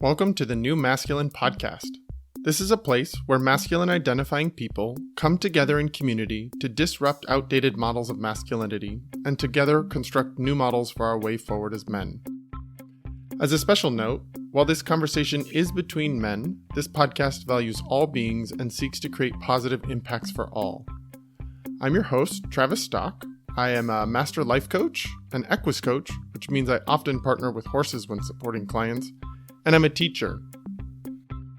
Welcome to the New Masculine Podcast. This is a place where masculine identifying people come together in community to disrupt outdated models of masculinity and together construct new models for our way forward as men. As a special note, while this conversation is between men, this podcast values all beings and seeks to create positive impacts for all. I'm your host, Travis Stock. I am a master life coach, an equus coach, which means I often partner with horses when supporting clients, and I'm a teacher.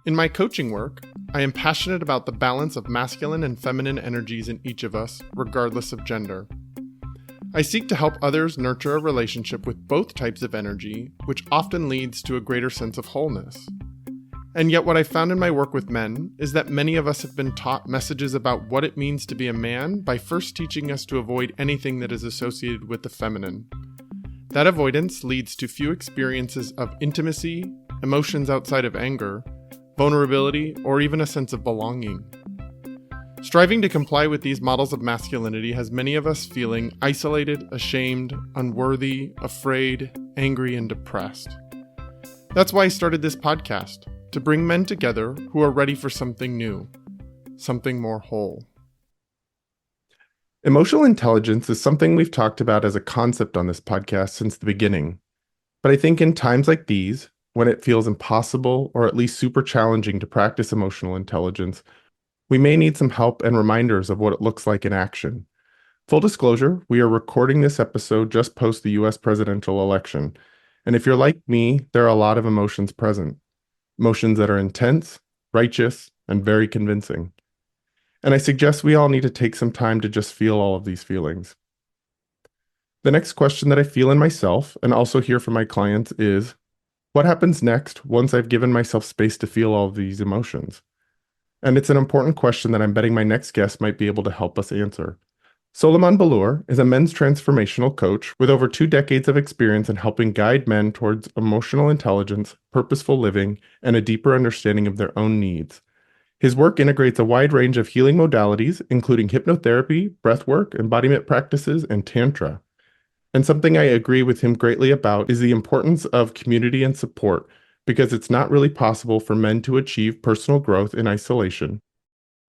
In my coaching work, I am passionate about the balance of masculine and feminine energies in each of us, regardless of gender. I seek to help others nurture a relationship with both types of energy, which often leads to a greater sense of wholeness. And yet what I found in my work with men is that many of us have been taught messages about what it means to be a man by first teaching us to avoid anything that is associated with the feminine. That avoidance leads to few experiences of intimacy, emotions outside of anger, vulnerability, or even a sense of belonging. Striving to comply with these models of masculinity has many of us feeling isolated, ashamed, unworthy, afraid, angry, and depressed. That's why I started this podcast, to bring men together who are ready for something new, something more whole. Emotional intelligence is something we've talked about as a concept on this podcast since the beginning. But I think in times like these, when it feels impossible or at least super challenging to practice emotional intelligence, we may need some help and reminders of what it looks like in action. Full disclosure, we are recording this episode just post the US presidential election. And if you're like me, there are a lot of emotions present. Emotions that are intense, righteous, and very convincing. And I suggest we all need to take some time to just feel all of these feelings. The next question that I feel in myself, and also hear from my clients, is, what happens next once I've given myself space to feel all of these emotions? And it's an important question that I'm betting my next guest might be able to help us answer. Soleiman Bolour is a men's transformational coach with over 2 decades of experience in helping guide men towards emotional intelligence, purposeful living, and a deeper understanding of their own needs. His work integrates a wide range of healing modalities, including hypnotherapy, breathwork, embodiment practices, and tantra. And something I agree with him greatly about is the importance of community and support, because it's not really possible for men to achieve personal growth in isolation.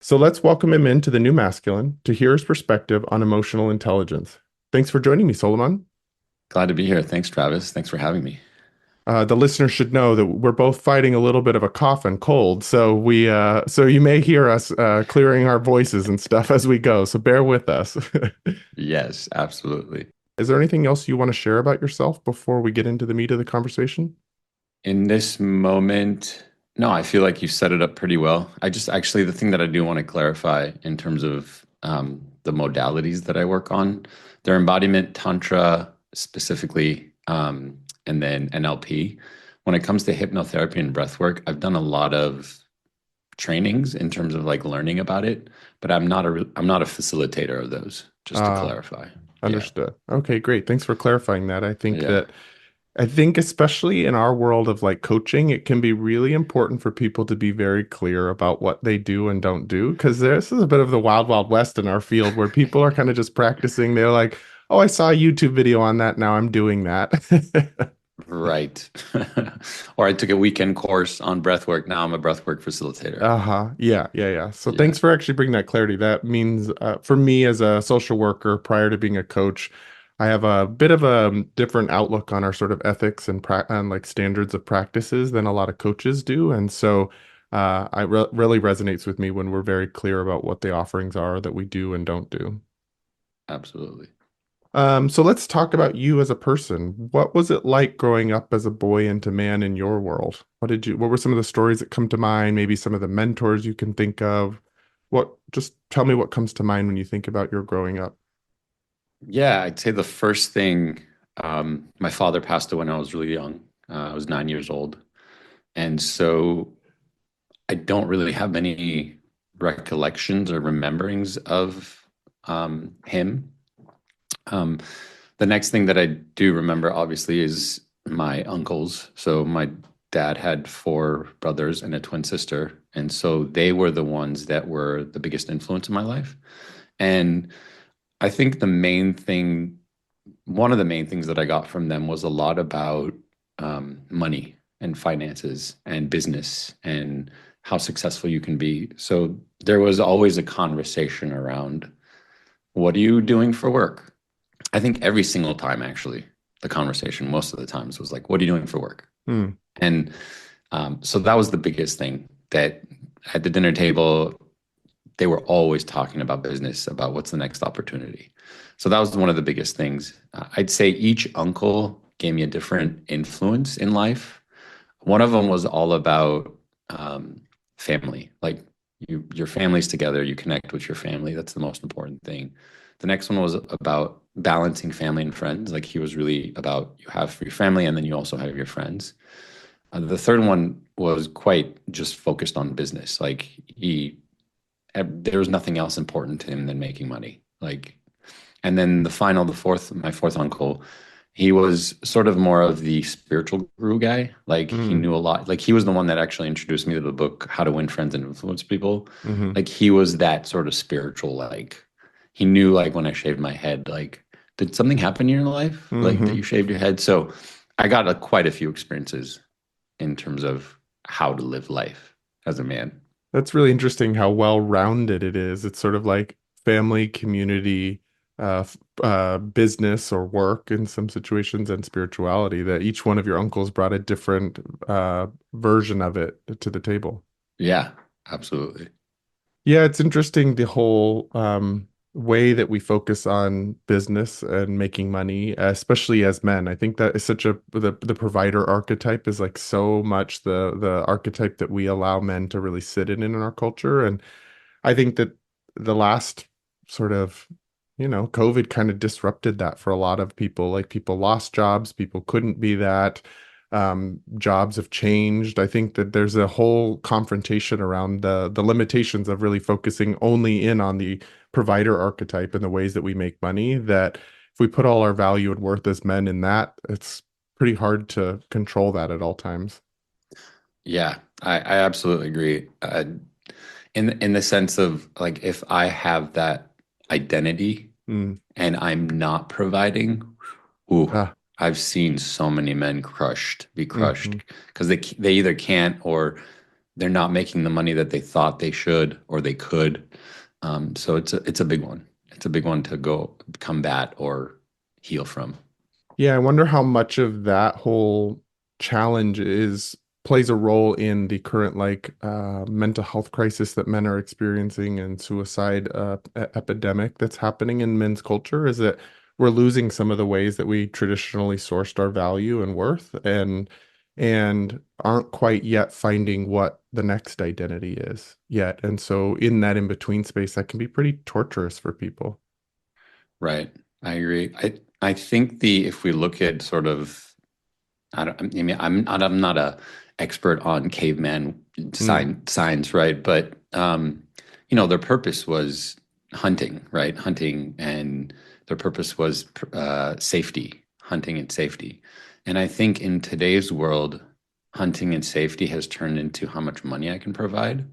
So let's welcome him into the New Masculine to hear his perspective on emotional intelligence. Thanks for joining me, Soleiman. Glad to be here. Thanks, Travis. Thanks for having me. The listeners should know that we're both fighting a little bit of a cough and cold, so so you may hear us clearing our voices and stuff as we go. So bear with us. Yes, absolutely. Is there anything else you want to share about yourself before we get into the meat of the conversation? In this moment, no, I feel like you set it up pretty well. I just actually, the thing that I do want to clarify in terms of the modalities that I work on, they're embodiment, tantra specifically, and then NLP. When it comes to hypnotherapy and breathwork, I've done a lot of trainings in terms of like learning about it, but I'm not a facilitator of those, just to clarify. Understood. Okay, great. Thanks for clarifying that. I think Yeah. especially in our world of like coaching, it can be really important for people to be very clear about what they do and don't do, because this is a bit of the wild, wild west in our field where people are kind of just practicing. They're like, oh, I saw a YouTube video on that. Now I'm doing that. Right. Or I took a weekend course on breathwork. Now I'm a breathwork facilitator. Uh-huh. Yeah. So Yeah. thanks for actually bringing that clarity. That means for me as a social worker prior to being a coach, I have a bit of a different outlook on our sort of ethics and like standards of practices than a lot of coaches do. And so really resonates with me when we're very clear about what the offerings are that we do and don't do. Absolutely. So let's talk about you as a person. What was it like growing up as a boy into man in your world? What were some of the stories that come to mind? Maybe some of the mentors you can think of. Just tell me what comes to mind when you think about your growing up. Yeah, I'd say the first thing, my father passed away when I was really young. I was 9 years old. And so I don't really have many recollections or rememberings of him. Um, the next thing that I do remember, obviously, is my uncles. So my dad had 4 brothers and a twin sister. And so they were the ones that were the biggest influence in my life. And I think one of the main things that I got from them was a lot about money and finances and business and how successful you can be. So there was always a conversation around, what are you doing for work? I think every single time, actually, the conversation most of the times was like, what are you doing for work? Hmm. And so that was the biggest thing, that at the dinner table, they were always talking about business, about what's the next opportunity. So that was one of the biggest things. I'd say each uncle gave me a different influence in life. One of them was all about um, family. Like, your family's together, you connect with your family. That's the most important thing. The next one was about balancing family and friends. Like, he was really about, you have your family and then you also have your friends. The third one was quite just focused on business. Like, there was nothing else important to him than making money. Like, and then my fourth uncle, he was sort of more of the spiritual guru guy. Like, he Hmm. knew a lot. Like, he was the one that actually introduced me to the book How to Win Friends and Influence People. Hmm. Like, he was that sort of spiritual, like, he knew, like, when I shaved my head, like, did something happen in your life? Like, that Hmm. you shaved your head? So I got quite a few experiences in terms of how to live life as a man. That's really interesting how well-rounded it is. It's sort of like family, community, business or work in some situations, and spirituality, that each one of your uncles brought a different version of it to the table. Yeah, absolutely. Yeah, it's interesting the whole way that we focus on business and making money, especially as men. I think that is such a the provider archetype is like so much the archetype that we allow men to really sit in our culture. And I think that the last sort of, COVID kind of disrupted that for a lot of people. Like, people lost jobs, people couldn't be that. Jobs have changed. I think that there's a whole confrontation around the limitations of really focusing only in on the provider archetype and the ways that we make money. That if we put all our value and worth as men in that, it's pretty hard to control that at all times. Yeah, I absolutely agree. In the sense of, like, if I have that identity Mm. and I'm not providing, ooh, Ah. I've seen so many men be crushed Mhm. because they either can't, or they're not making the money that they thought they should or they could. So it's a big one. It's a big one to go combat or heal from. Yeah, I wonder how much of that whole challenge is plays a role in the current mental health crisis that men are experiencing, and suicide epidemic that's happening in men's culture. Is that we're losing some of the ways that we traditionally sourced our value and worth, and aren't quite yet finding what the next identity is yet. And so in that in-between space, that can be pretty torturous for people. Right. I agree. I think the if we look at sort of, I mean, I'm not a expert on caveman Mm. science, right? But their purpose was hunting, right? Hunting, and their purpose was safety, hunting and safety. And I think in today's world, hunting and safety has turned into how much money I can provide,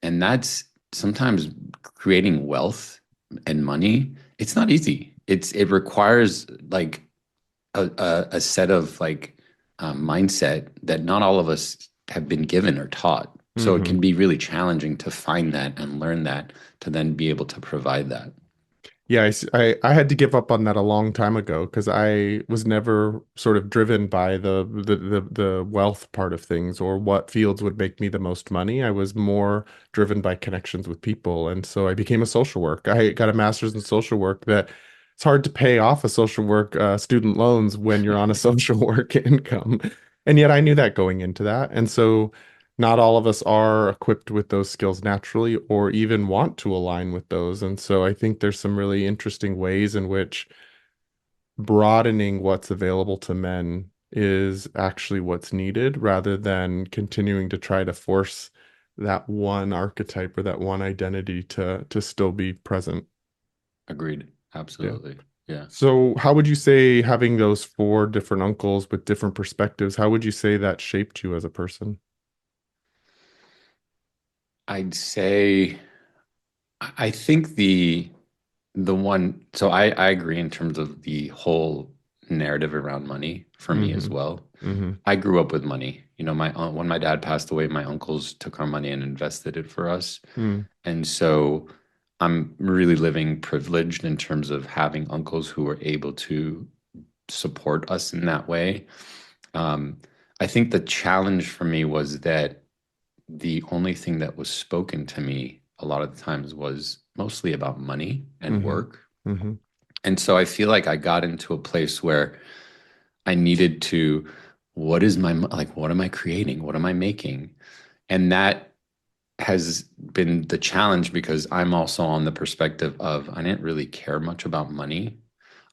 and that's sometimes creating wealth and money. It's not easy. It requires, like, a set of, like, mindset that not all of us have been given or taught. So it Hmm. can be really challenging to find that and learn that to then be able to provide that. Yeah, I had to give up on that a long time ago because I was never sort of driven by the wealth part of things or what fields would make me the most money. I was more driven by connections with people. And so I became a social work. I got a master's in social work that it's hard to pay off a social work student loans when you're on a social work income. And yet I knew that going into that. And so not all of us are equipped with those skills naturally or even want to align with those. And so I think there's some really interesting ways in which broadening what's available to men is actually what's needed rather than continuing to try to force that one archetype or that one identity to still be present. Agreed. Yeah. Absolutely. Yeah. So how would you say having those four different uncles with different perspectives, how would you say that shaped you as a person? I'd say I think the one, so I agree in terms of the whole narrative around money for me as Mm-hmm. well. Mm-hmm. I grew up with money. You know, when my dad passed away, my uncles took our money and invested it for us. Mm. And so I'm really living privileged in terms of having uncles who were able to support us in that way. Um, I think the challenge for me was that the only thing that was spoken to me a lot of the times was mostly about money and Mm-hmm. work. Mm-hmm. And so I feel like I got into a place where I needed to, what is my, like, what am I creating? What am I making? And that has been the challenge because I'm also on the perspective of I didn't really care much about money.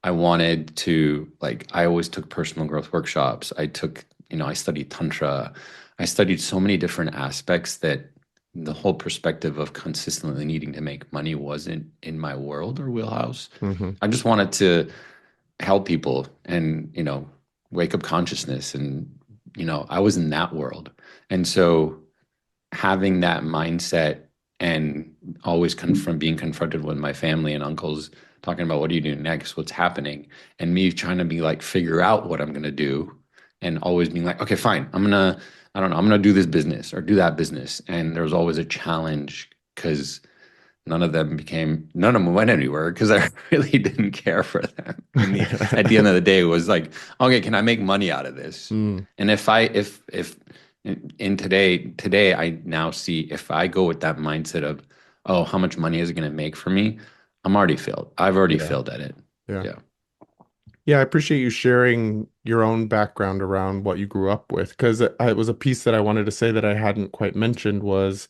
I wanted to, like, I always took personal growth workshops. I took, I studied Tantra. I studied so many different aspects that the whole perspective of consistently needing to make money wasn't in my world or wheelhouse. Mm-hmm. I just wanted to help people and, wake up consciousness. And, I was in that world. And so having that mindset and always being confronted with my family and uncles talking about what are you doing next, what's happening, and me trying to be like figure out what I'm gonna do, and always being like, okay, fine, I don't know, I'm gonna do this business or do that business, and there was always a challenge because none of them went anywhere because I really didn't care for them. At the end of the day, it was like, okay, can I make money out of this? Mm. And if in today, I now see if I go with that mindset of, oh, how much money is it going to make for me? I've already Yeah. failed at it. Yeah. Yeah. Yeah, I appreciate you sharing your own background around what you grew up with, because it was a piece that I wanted to say that I hadn't quite mentioned was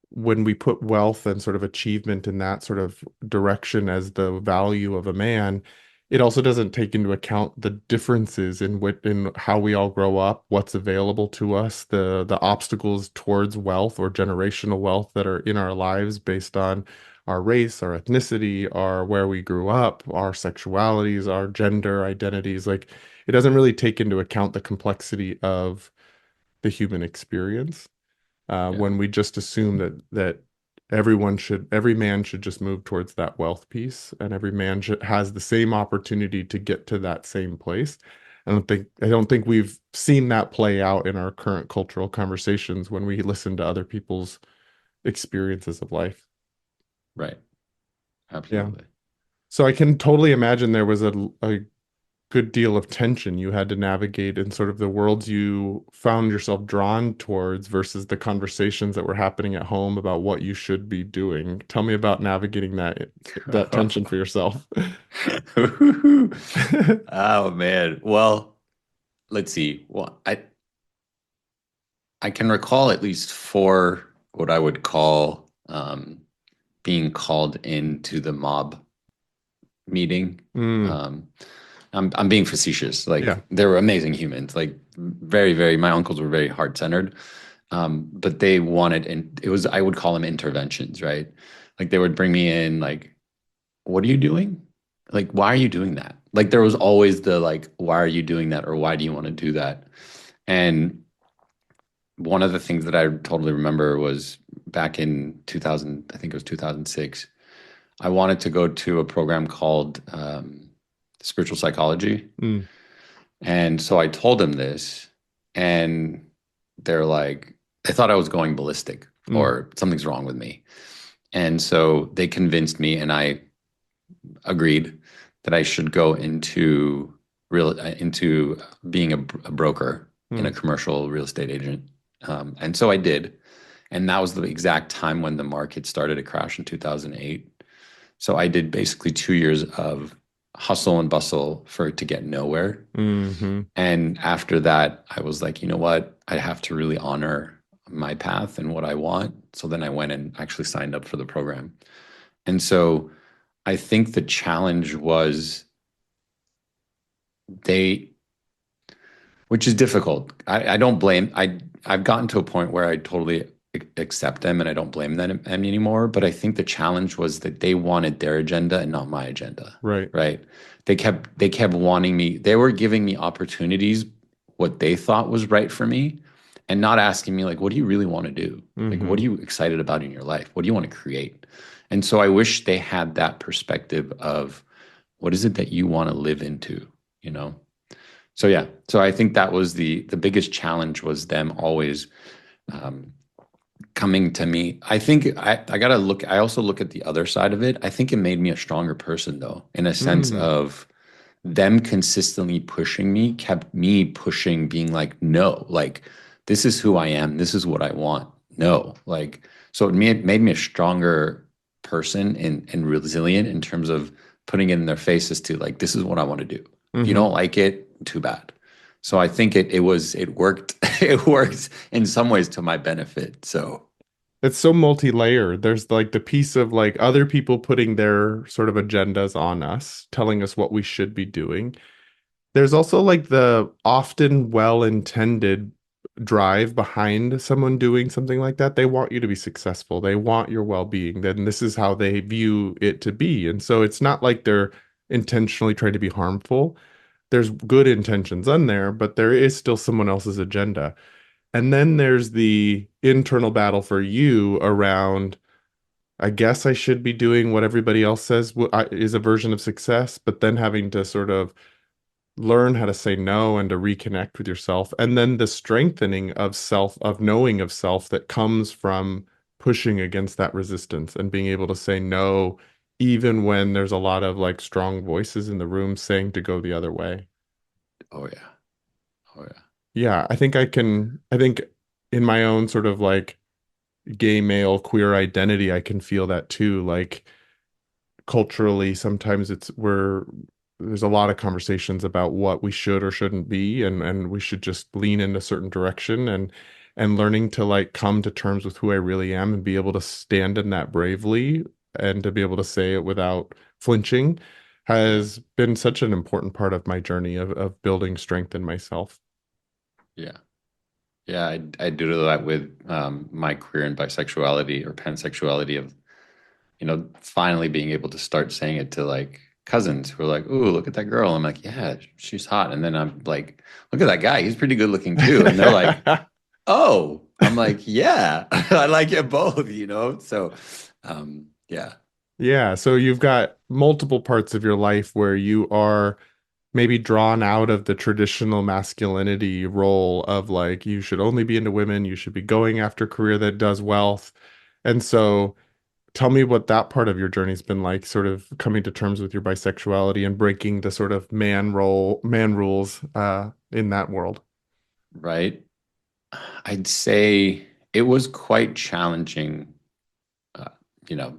when we put wealth and sort of achievement in that sort of direction as the value of a man, it also doesn't take into account the differences in how we all grow up, what's available to us, the obstacles towards wealth or generational wealth that are in our lives based on our race, our ethnicity, our where we grew up, our sexualities, our gender identities. Like it doesn't really take into account the complexity of the human experience Yeah. when we just assume that every man should just move towards that wealth piece, and every man has the same opportunity to get to that same place. I don't think we've seen that play out in our current cultural conversations when we listen to other people's experiences of life. Right. Yeah. Absolutely. So I can totally imagine there was a good deal of tension you had to navigate in sort of the worlds you found yourself drawn towards versus the conversations that were happening at home about what you should be doing. Tell me about navigating that tension for yourself. Oh man. Well, let's see. Well, I can recall at least four what I would call being called into the mob meeting. Mm, Um, I'm being facetious. yeah. Like they were amazing humans. Like very, very. My uncles were very heart centered, but they wanted, and it was I would call them interventions, right? Like they would bring me in, like, what are you doing? Like, why are you doing that? Like there was always the like, why are you doing that, or why do you want to do that? And one of the things that I totally remember was back in 2000, I think it was 2006. I wanted to go to a program called spiritual psychology. Mm, And so I told them this, and they're like, they thought I was going ballistic mm, or something's wrong with me. And so they convinced me, and I agreed that I should go into being a broker and a mm, commercial real estate agent. And so I did. And that was the exact time when the market started to crash in 2008. So I did basically 2 years of hustle and bustle for it to get nowhere. mm-hmm. And after that, I was like, you know what? I have to really honor my path and what I want. So then I went and actually signed up for the program. And so I think the challenge was they, which is difficult. I don't blame. I've gotten to a point where I totally accept them and I don't blame them anymore. But I think the challenge was that they wanted their agenda and not my agenda. Right. Right? They kept wanting me. They were giving me opportunities, what they thought was right for me, and not asking me like, what do you really want to do? Like, what Mm-hmm. are you excited about in your life? What do you want to create? And so I wish they had that perspective of what is it that you want to live into? you know? So yeah, so I think that was the biggest challenge was them always um, coming to me. I think I gotta look. I also look at the other side of it. I think it made me a stronger person, though, in a sense Mm, of them consistently pushing me, kept me pushing, being like, no, like this is who I am. This is what I want. No, like so it made me a stronger person and resilient in terms of putting it in their faces to like, this is what I want to do. If you hmm. don't like it, too bad. So I think it worked. It worked in some ways to my benefit. So It's so multi-layered. There's like the piece of like other people putting their sort of agendas on us, telling us what we should be doing. There's also like the often well-intended drive behind someone doing something like that. They want you to be successful. They want your well-being. Then this is how they view it to be. And so it's not like they're intentionally trying to be harmful. There's good intentions on there, but there is still someone else's agenda. And then there's the internal battle for you around, I guess I should be doing what everybody else says is a version of success, but then having to sort of learn how to say no and to reconnect with yourself. And then the strengthening of self, of knowing of self that comes from pushing against that resistance and being able to say no, even when there's a lot of like strong voices in the room saying to go the other way. oh yeah, oh yeah, Yeah, I think in my own sort of like gay male queer identity, I can feel that too. Like culturally, sometimes there's a lot of conversations about what we should or shouldn't be, and we should just lean in a certain direction and learning to like come to terms with who I really am and be able to stand in that bravely and to be able to say it without flinching yeah, has been such an important part of my journey of building strength in myself. yeah. Yeah, I do that with my queer and bisexuality or pansexuality of, finally being able to start saying it to like cousins who are like, "Ooh, look at that girl." I'm like, "Yeah, she's hot." And then I'm like, "Look at that guy. He's pretty good looking too." And they're like, "Oh." I'm like, "Yeah, I like it both." So, yeah, Yeah, so you've got multiple parts of your life where you are maybe drawn out of the traditional masculinity role of like you should only be into women, you should be going after a career that does wealth. And so tell me what that part of your journey's been like, sort of coming to terms with your bisexuality and breaking the sort of man rules in that world. right. I'd say it was quite challenging, uh, you know,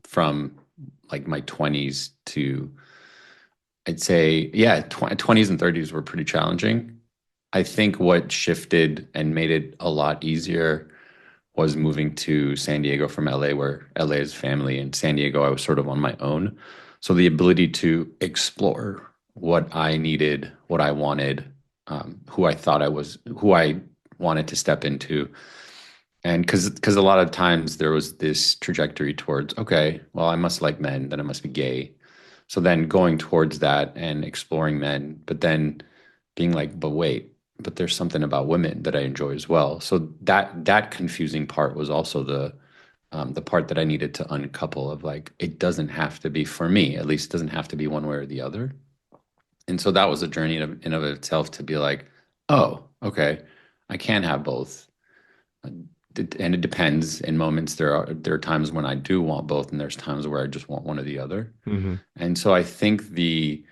from like my 20s to I'd say, yeah, 20s and 30s were pretty challenging. I think what shifted and made it a lot easier was moving to San Diego from LA, where LA is family. In San Diego, I was sort of on my own. So the ability to explore what I needed, what I wanted, who I thought I was, who I wanted to step into. And because a lot of times there was this trajectory towards, okay, well, I must like men, then I must be gay. So then going towards that and exploring men, but then being like, but wait, but there's something about women that I enjoy as well. So that confusing part was also the part that I needed to uncouple of like, it doesn't have to be for me, at least it doesn't have to be one way or the other. And so that was a journey in of itself to be like, oh, okay, I can have both. And it depends. In moments, there are times when I do want both, and there's times where I just want one or the other. Hmm. And so I think the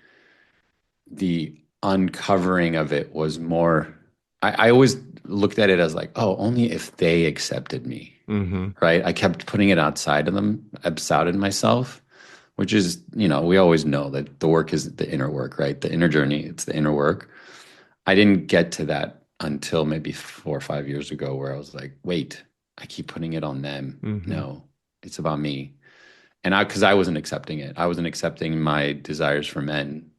uncovering of it was more. I always looked at it as like, oh, only if they accepted me, Hmm. right? I kept putting it outside of them, outside of myself, which is, we always know that the work is the inner work, right? The inner journey, it's the inner work. I didn't get to that until maybe 4 or 5 years ago, where I was like, wait, I keep putting it on them. Hmm. No, it's about me. And because I wasn't accepting it, I wasn't accepting my desires for men.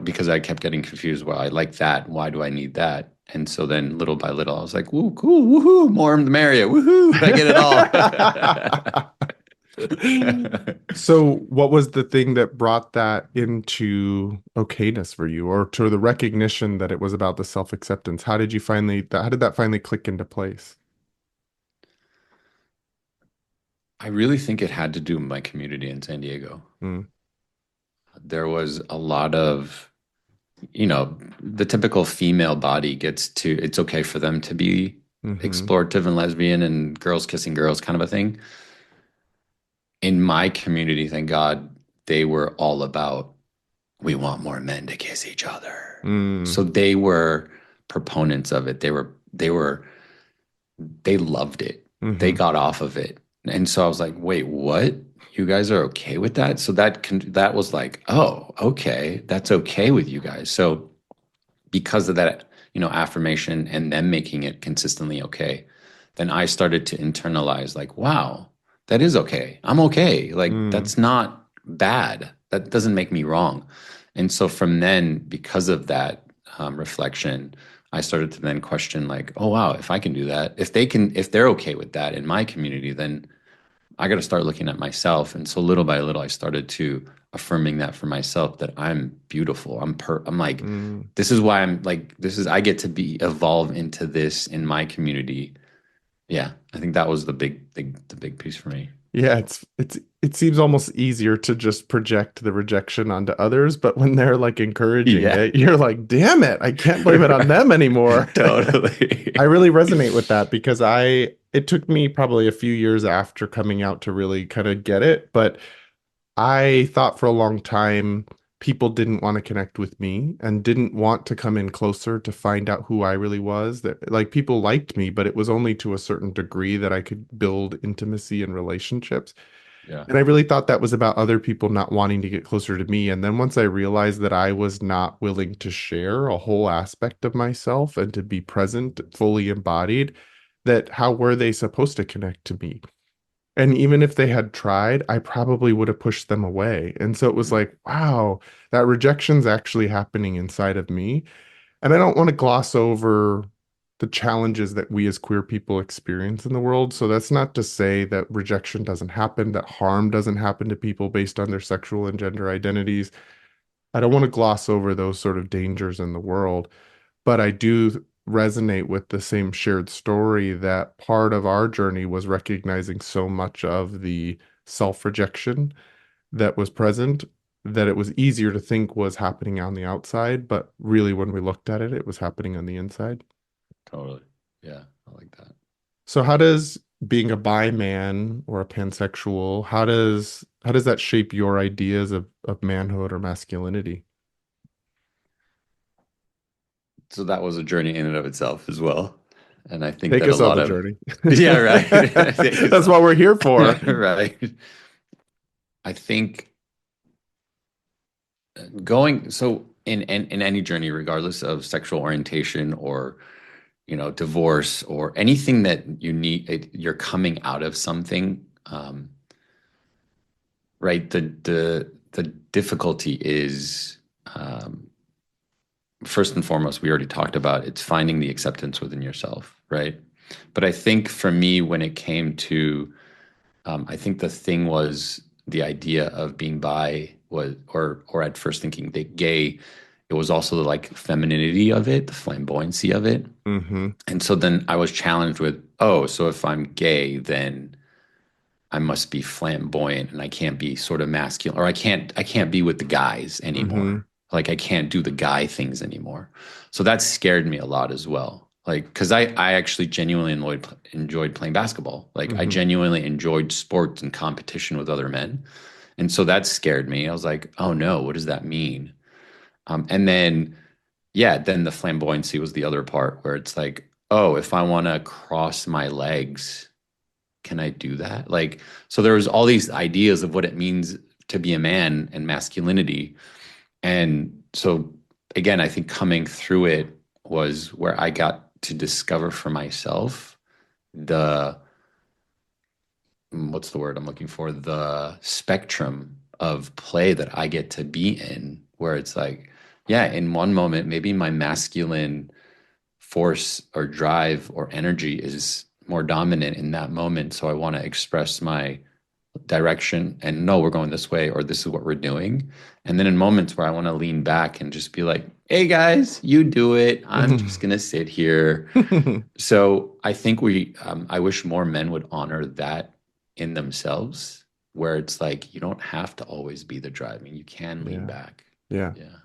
Because I kept getting confused. Well, I like that. Why do I need that? And so then little by little, I was like, woo, cool, woohoo, more the merrier, woohoo, I get it all. So, what was the thing that brought that into okayness for you, or to the recognition that it was about the self-acceptance? How did that finally click into place? I really think it had to do with my community in San Diego. Mm, there was a lot of, the typical female body it's okay for them to be Mm-hmm. explorative and lesbian and girls kissing girls kind of a thing. In my community, thank God, they were all about, we want more men to kiss each other. Mm. So they were proponents of it. They loved it. They Mm-hmm. got off of it. And so I was like, wait, what? You guys are okay with that? So that was like, oh, okay, that's okay with you guys. So because of that, affirmation and them making it consistently okay, then I started to internalize like, wow, that is okay. I'm okay. Like Mm. that's not bad. That doesn't make me wrong. And so from then, because of that reflection, I started to then question like, oh wow, if I can do that, if they're okay with that in my community, then I got to start looking at myself. And so little by little, I started to affirming that for myself that I'm beautiful. I'm like, Mm. this is why I'm like, I get to evolve into this in my community. Yeah. I think that was the big piece for me. Yeah, it seems almost easier to just project the rejection onto others, but when they're like encouraging Yeah. it, you're like, damn it, I can't blame it on Right. them anymore. I Totally. really resonate with that because it took me probably a few years after coming out to really kind of get it, but I thought for a long time people didn't want to connect with me and didn't want to come in closer to find out who I really was. That like people liked me, but it was only to a certain degree that I could build intimacy and relationships. Yeah. And I really thought that was about other people not wanting to get closer to me. And then once I realized that I was not willing to share a whole aspect of myself and to be present, fully embodied, that how were they supposed to connect to me? And even if they had tried, I probably would have pushed them away. And so it was Mhm. like, wow, that rejection's actually happening inside of me. And I don't want to gloss over the challenges that we as queer people experience in the world. So that's not to say that rejection doesn't happen, that harm doesn't happen to people based on their sexual and gender identities. I don't want to gloss over those sort of dangers in the world, but I do resonate with the same shared story that part of our journey was recognizing so much of the self-rejection that was present that it was easier to think was happening on the outside, but really when we looked at it, it was happening on the inside. Totally. Yeah. I like that. So how does being a bi man or a pansexual, how does that shape your ideas of manhood or masculinity? So that was a journey in and of itself as well. And I think Take that a us on lot the of, journey. yeah, right. I think That's what we're here for. right. I think going so in any journey, regardless of sexual orientation or divorce or anything that you're coming out of something, right? The difficulty is first and foremost, we already talked about it's finding the acceptance within yourself, right? But I think for me, when it came to I think the thing was the idea of being bi was, or at first thinking that gay, it was also the like femininity of it, the flamboyancy of it. Hmm. And so then I was challenged with, oh, so if I'm gay, then I must be flamboyant and I can't be sort of masculine, or I can't be with the guys Hmm. anymore. Like I can't do the guy things anymore. So that scared me a lot as well. Like, because I actually genuinely enjoyed playing basketball. Like I Hmm. genuinely enjoyed sports and competition with other men. And so that scared me. I was like, oh no, what does that mean? And then, yeah, then the flamboyancy was the other part where it's like, oh, if I want to cross my legs, can I do that? Like, so there was all these ideas of what it means to be a man and masculinity. And so again, I think coming through it was where I got to discover for myself the what's the word I'm looking for? The spectrum of play that I get to be in, where it's like, yeah, in one moment, maybe my masculine force or drive or energy is more dominant in that moment. So I want to express my direction and no, we're going this way or this is what we're doing. And then in moments where I want to lean back and just be like, hey guys, you do it. I'm just Hmm. going to sit here. So I think I wish more men would honor that in themselves. where it's like you don't have to always be the driving. You can lean Yeah. back. Yeah. Yeah.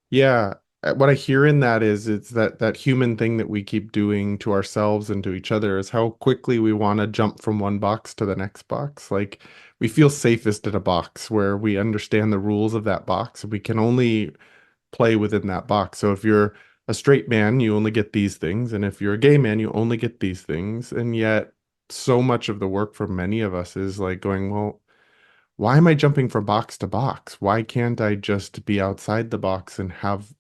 Yeah. What I hear in that is it's that human thing that we keep doing to ourselves and to each other is how quickly we want to jump from one box to the next box. Like we feel safest in a box where we understand the rules of that box. We can only play within that box. So if you're a straight man, you only get these things, and if you're a gay man, you only get these things. And yet so much of the work for many of us is like going, well, why am I jumping from box to box? Why can't I just be outside the box and have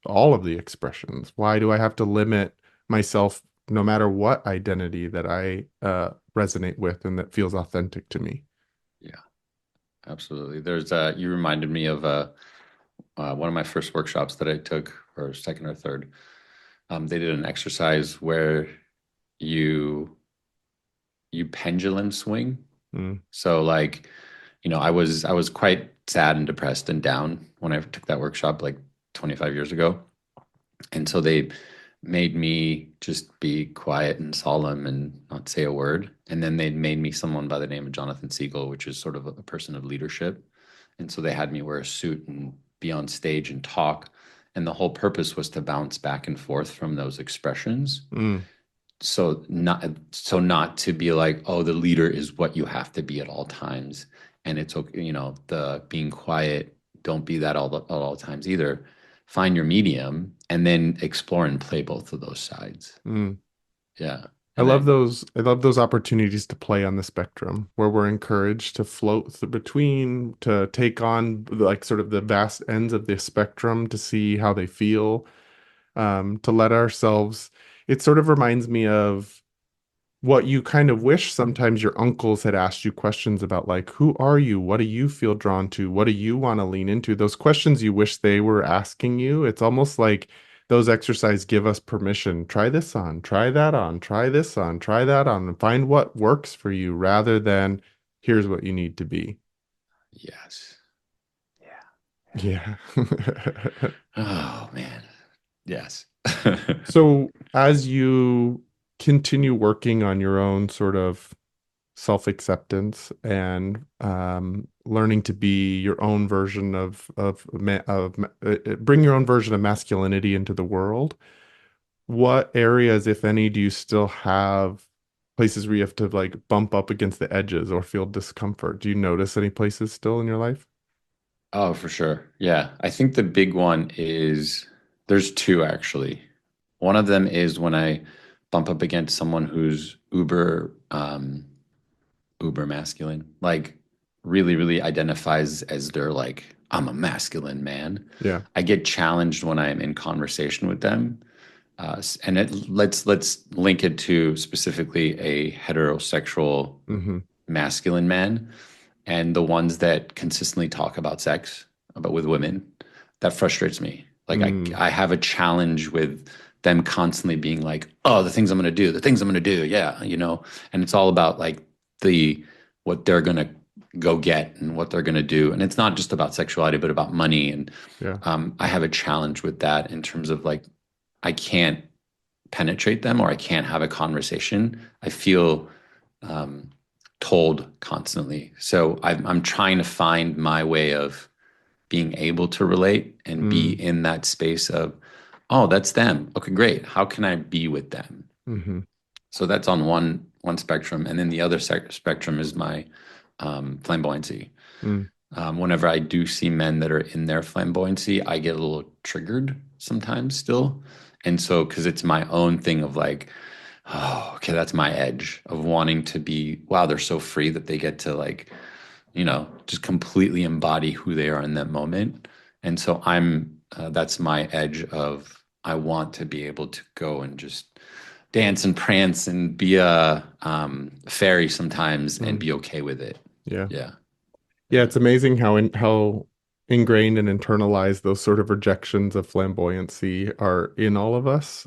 all of the expressions? Why do I have to limit myself no matter what identity that I resonate with and that feels authentic to me? Yeah, absolutely. You reminded me of one of my first workshops that I took, or second or third. They did an exercise where you you pendulum swing. Mm, So like, I was quite sad and depressed and down when I took that workshop like 25 years ago. And so they made me just be quiet and solemn and not say a word. And then they made me someone by the name of Jonathan Siegel, which is sort of a person of leadership. And so they had me wear a suit and be on stage and talk. And the whole purpose was to bounce back and forth from those expressions. mm, So not to be like, oh, the leader is what you have to be at all times. And it's okay, the being quiet, don't be that all times either. Find your medium and then explore and play both of those sides. mm. Yeah. I And love then those. I love those opportunities to play on the spectrum where we're encouraged to float between, to take on like sort of the vast ends of the spectrum to see how they feel, to let ourselves. It sort of reminds me of what you kind of wish sometimes your uncles had asked you questions about, like, who are you? What do you feel drawn to? What do you want to lean into? Those questions you wish they were asking you. It's almost like those exercises give us permission. Try this on, try that on, try this on, try that on, and find what works for you rather than here's what you need to be. yes. Yeah. Yeah. Oh man. Yes. So as you continue working on your own sort of self-acceptance and learning to be your own version bring your own version of masculinity into the world. What areas, if any, do you still have places where you have to like bump up against the edges or feel discomfort? Do you notice any places still in your life? Oh, for sure. Yeah. I think the big one is there's two actually. One of them is when I bump up against someone who's uber masculine, like really, really identifies as they're like, I'm a masculine man. Yeah. I get challenged when I'm in conversation with them. And let's link it to specifically a heterosexual Hmm. masculine man and the ones that consistently talk about sex, about with women. That frustrates me. Like Mm, I have a challenge with them constantly being like, oh, the things I'm gonna do, the things I'm gonna do, yeah, and it's all about like the what they're gonna go get and what they're gonna do. And it's not just about sexuality, but about money. And yeah. I have a challenge with that in terms of like I can't penetrate them or I can't have a conversation. I feel um, told constantly. So I'm trying to find my way of being able to relate and be Mm, in that space of, oh, that's them. Okay, great. How can I be with them? hmm. So that's on one spectrum, and then the other spectrum is my flamboyancy. Mm, Whenever I do see men that are in their flamboyancy, I get a little triggered sometimes still. And so, because it's my own thing of like, oh, okay, that's my edge of wanting to be, wow, they're so free that they get to like, just completely embody who they are in that moment. And so that's my edge of, I want to be able to go and just dance and prance and be a fairy sometimes and mm. be okay with it. Yeah. Yeah. Yeah, Yeah. it's amazing how ingrained and internalized those sort of rejections of flamboyancy are in all of us.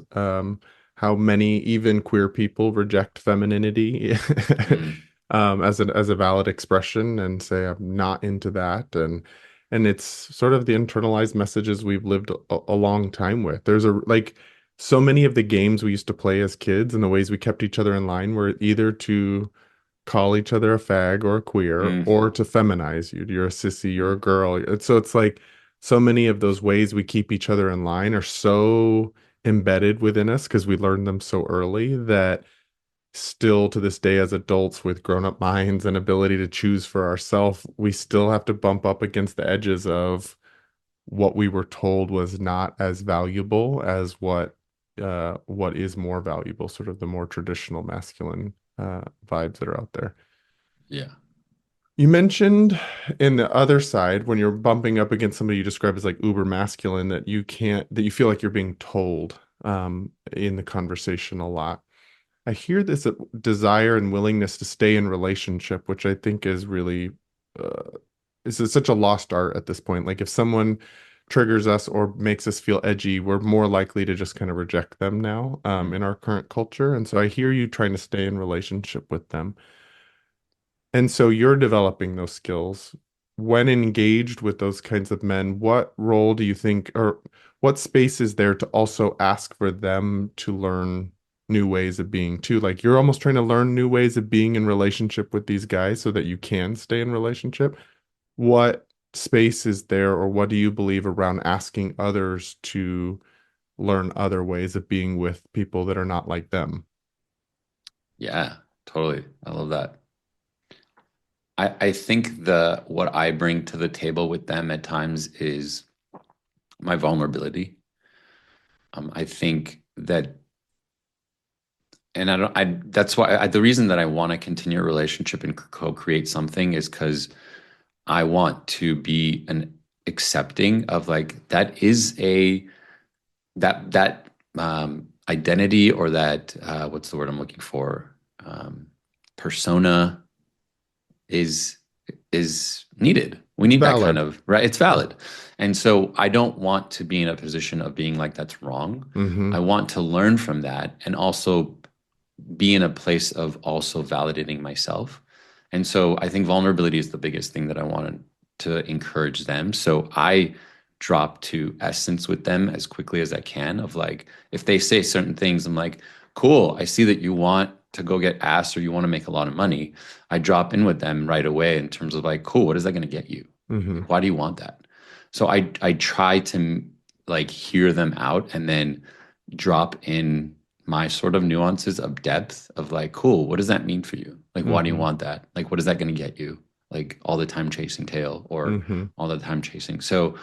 How many even queer people reject femininity Mm, as a valid expression and say I'm not into that, and it's sort of the internalized messages we've lived a long time with. There's a like so many of the games we used to play as kids and the ways we kept each other in line were either to call each other a fag or a queer Mm, or to feminize you. You're a sissy, you're a girl. So it's like so many of those ways we keep each other in line are so embedded within us because we learned them so early that still to this day as adults with grown-up minds and ability to choose for ourselves, we still have to bump up against the edges of what we were told was not as valuable as what is more valuable, sort of the more traditional masculine vibes that are out there. yeah. You mentioned in the other side, when you're bumping up against somebody you describe as like uber masculine, that you feel like you're being told in the conversation a lot. I hear this desire and willingness to stay in relationship, which I think is really uh, is such a lost art at this point. Like if someone triggers us or makes us feel edgy, we're more likely to just kind of reject them now Mm. in our current culture. And so I hear you trying to stay in relationship with them. And so you're developing those skills. When engaged with those kinds of men, what role do you think, or what space is there to also ask for them to learn new ways of being too? Like you're almost trying to learn new ways of being in relationship with these guys so that you can stay in relationship. What space is there, or what do you believe around asking others to learn other ways of being with people that are not like them? Yeah, totally. I love that. I think the what I bring to the table with them at times is my vulnerability. I think that, and I don't, I that's why the reason that I want to continue a relationship and co-create something is because I want to be an accepting of like that is a that identity or that what's the word I'm looking for? Persona is is needed. We It's need that kind valid. of, right? It's valid. And so I don't want to be in a position of being like that's wrong. Mm-hmm. I want to learn from that and also be in a place of also validating myself. And so I think vulnerability is the biggest thing that I wanted to encourage them. So I drop to essence with them as quickly as I can of like, if they say certain things, I'm like, cool, I see that you want to go get ass or you want to make a lot of money. I drop in with them right away in terms of like, cool, what is that going to get you? Mm-hmm. Like, why do you want that? So I try to like hear them out and then drop in my sort of nuances of depth of like, cool, what does that mean for you? Like, why do you Mm-hmm. want that? Like, what is that going to get you? Like all the time chasing tail or Mm-hmm. all the time chasing. So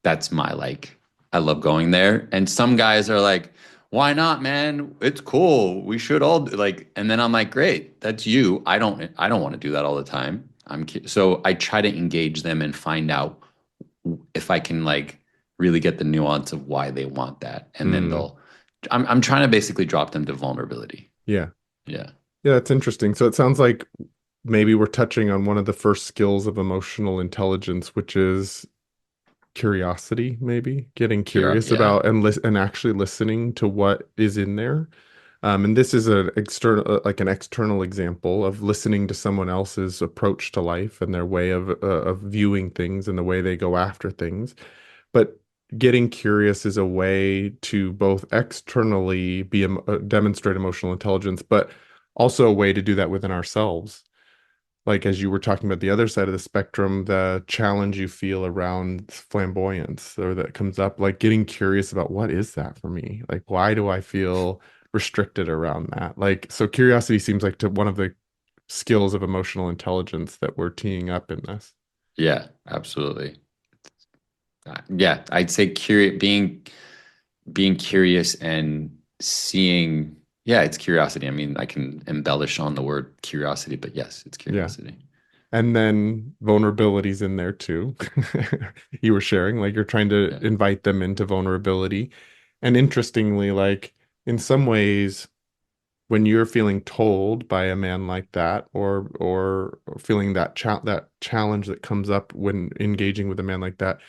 that's my like, I love going there. And some guys are like, why not, man? It's cool. We should all like, and then I'm like, great, that's you. I don't want to do that all the time. So I try to engage them and find out if I can like really get the nuance of why they want that. And then Mm. I'm trying to basically drop them to vulnerability. Yeah. Yeah. Yeah, that's interesting. So it sounds like maybe we're touching on one of the first skills of emotional intelligence, which is curiosity, maybe getting curious Yeah. about and actually listening to what is in there. And this is an external, like an external example of listening to someone else's approach to life and their way of viewing things and the way they go after things. But getting curious is a way to both externally demonstrate emotional intelligence, but also a way to do that within ourselves. Like as you were talking about the other side of the spectrum, the challenge you feel around flamboyance or that comes up, like getting curious about what is that for me? Like, why do I feel restricted around that? Like, so curiosity seems like to one of the skills of emotional intelligence that we're teeing up in this. Yeah, absolutely. Yeah, I'd say curious being curious and seeing, yeah, it's curiosity. I mean, I can embellish on the word curiosity, but yes, it's Yeah. curiosity. And then vulnerabilities in there too. You were sharing, like you're trying to Yeah. invite them into vulnerability. And interestingly, like in some ways, when you're feeling told by a man like that, or feeling that challenge that comes up when engaging with a man like that,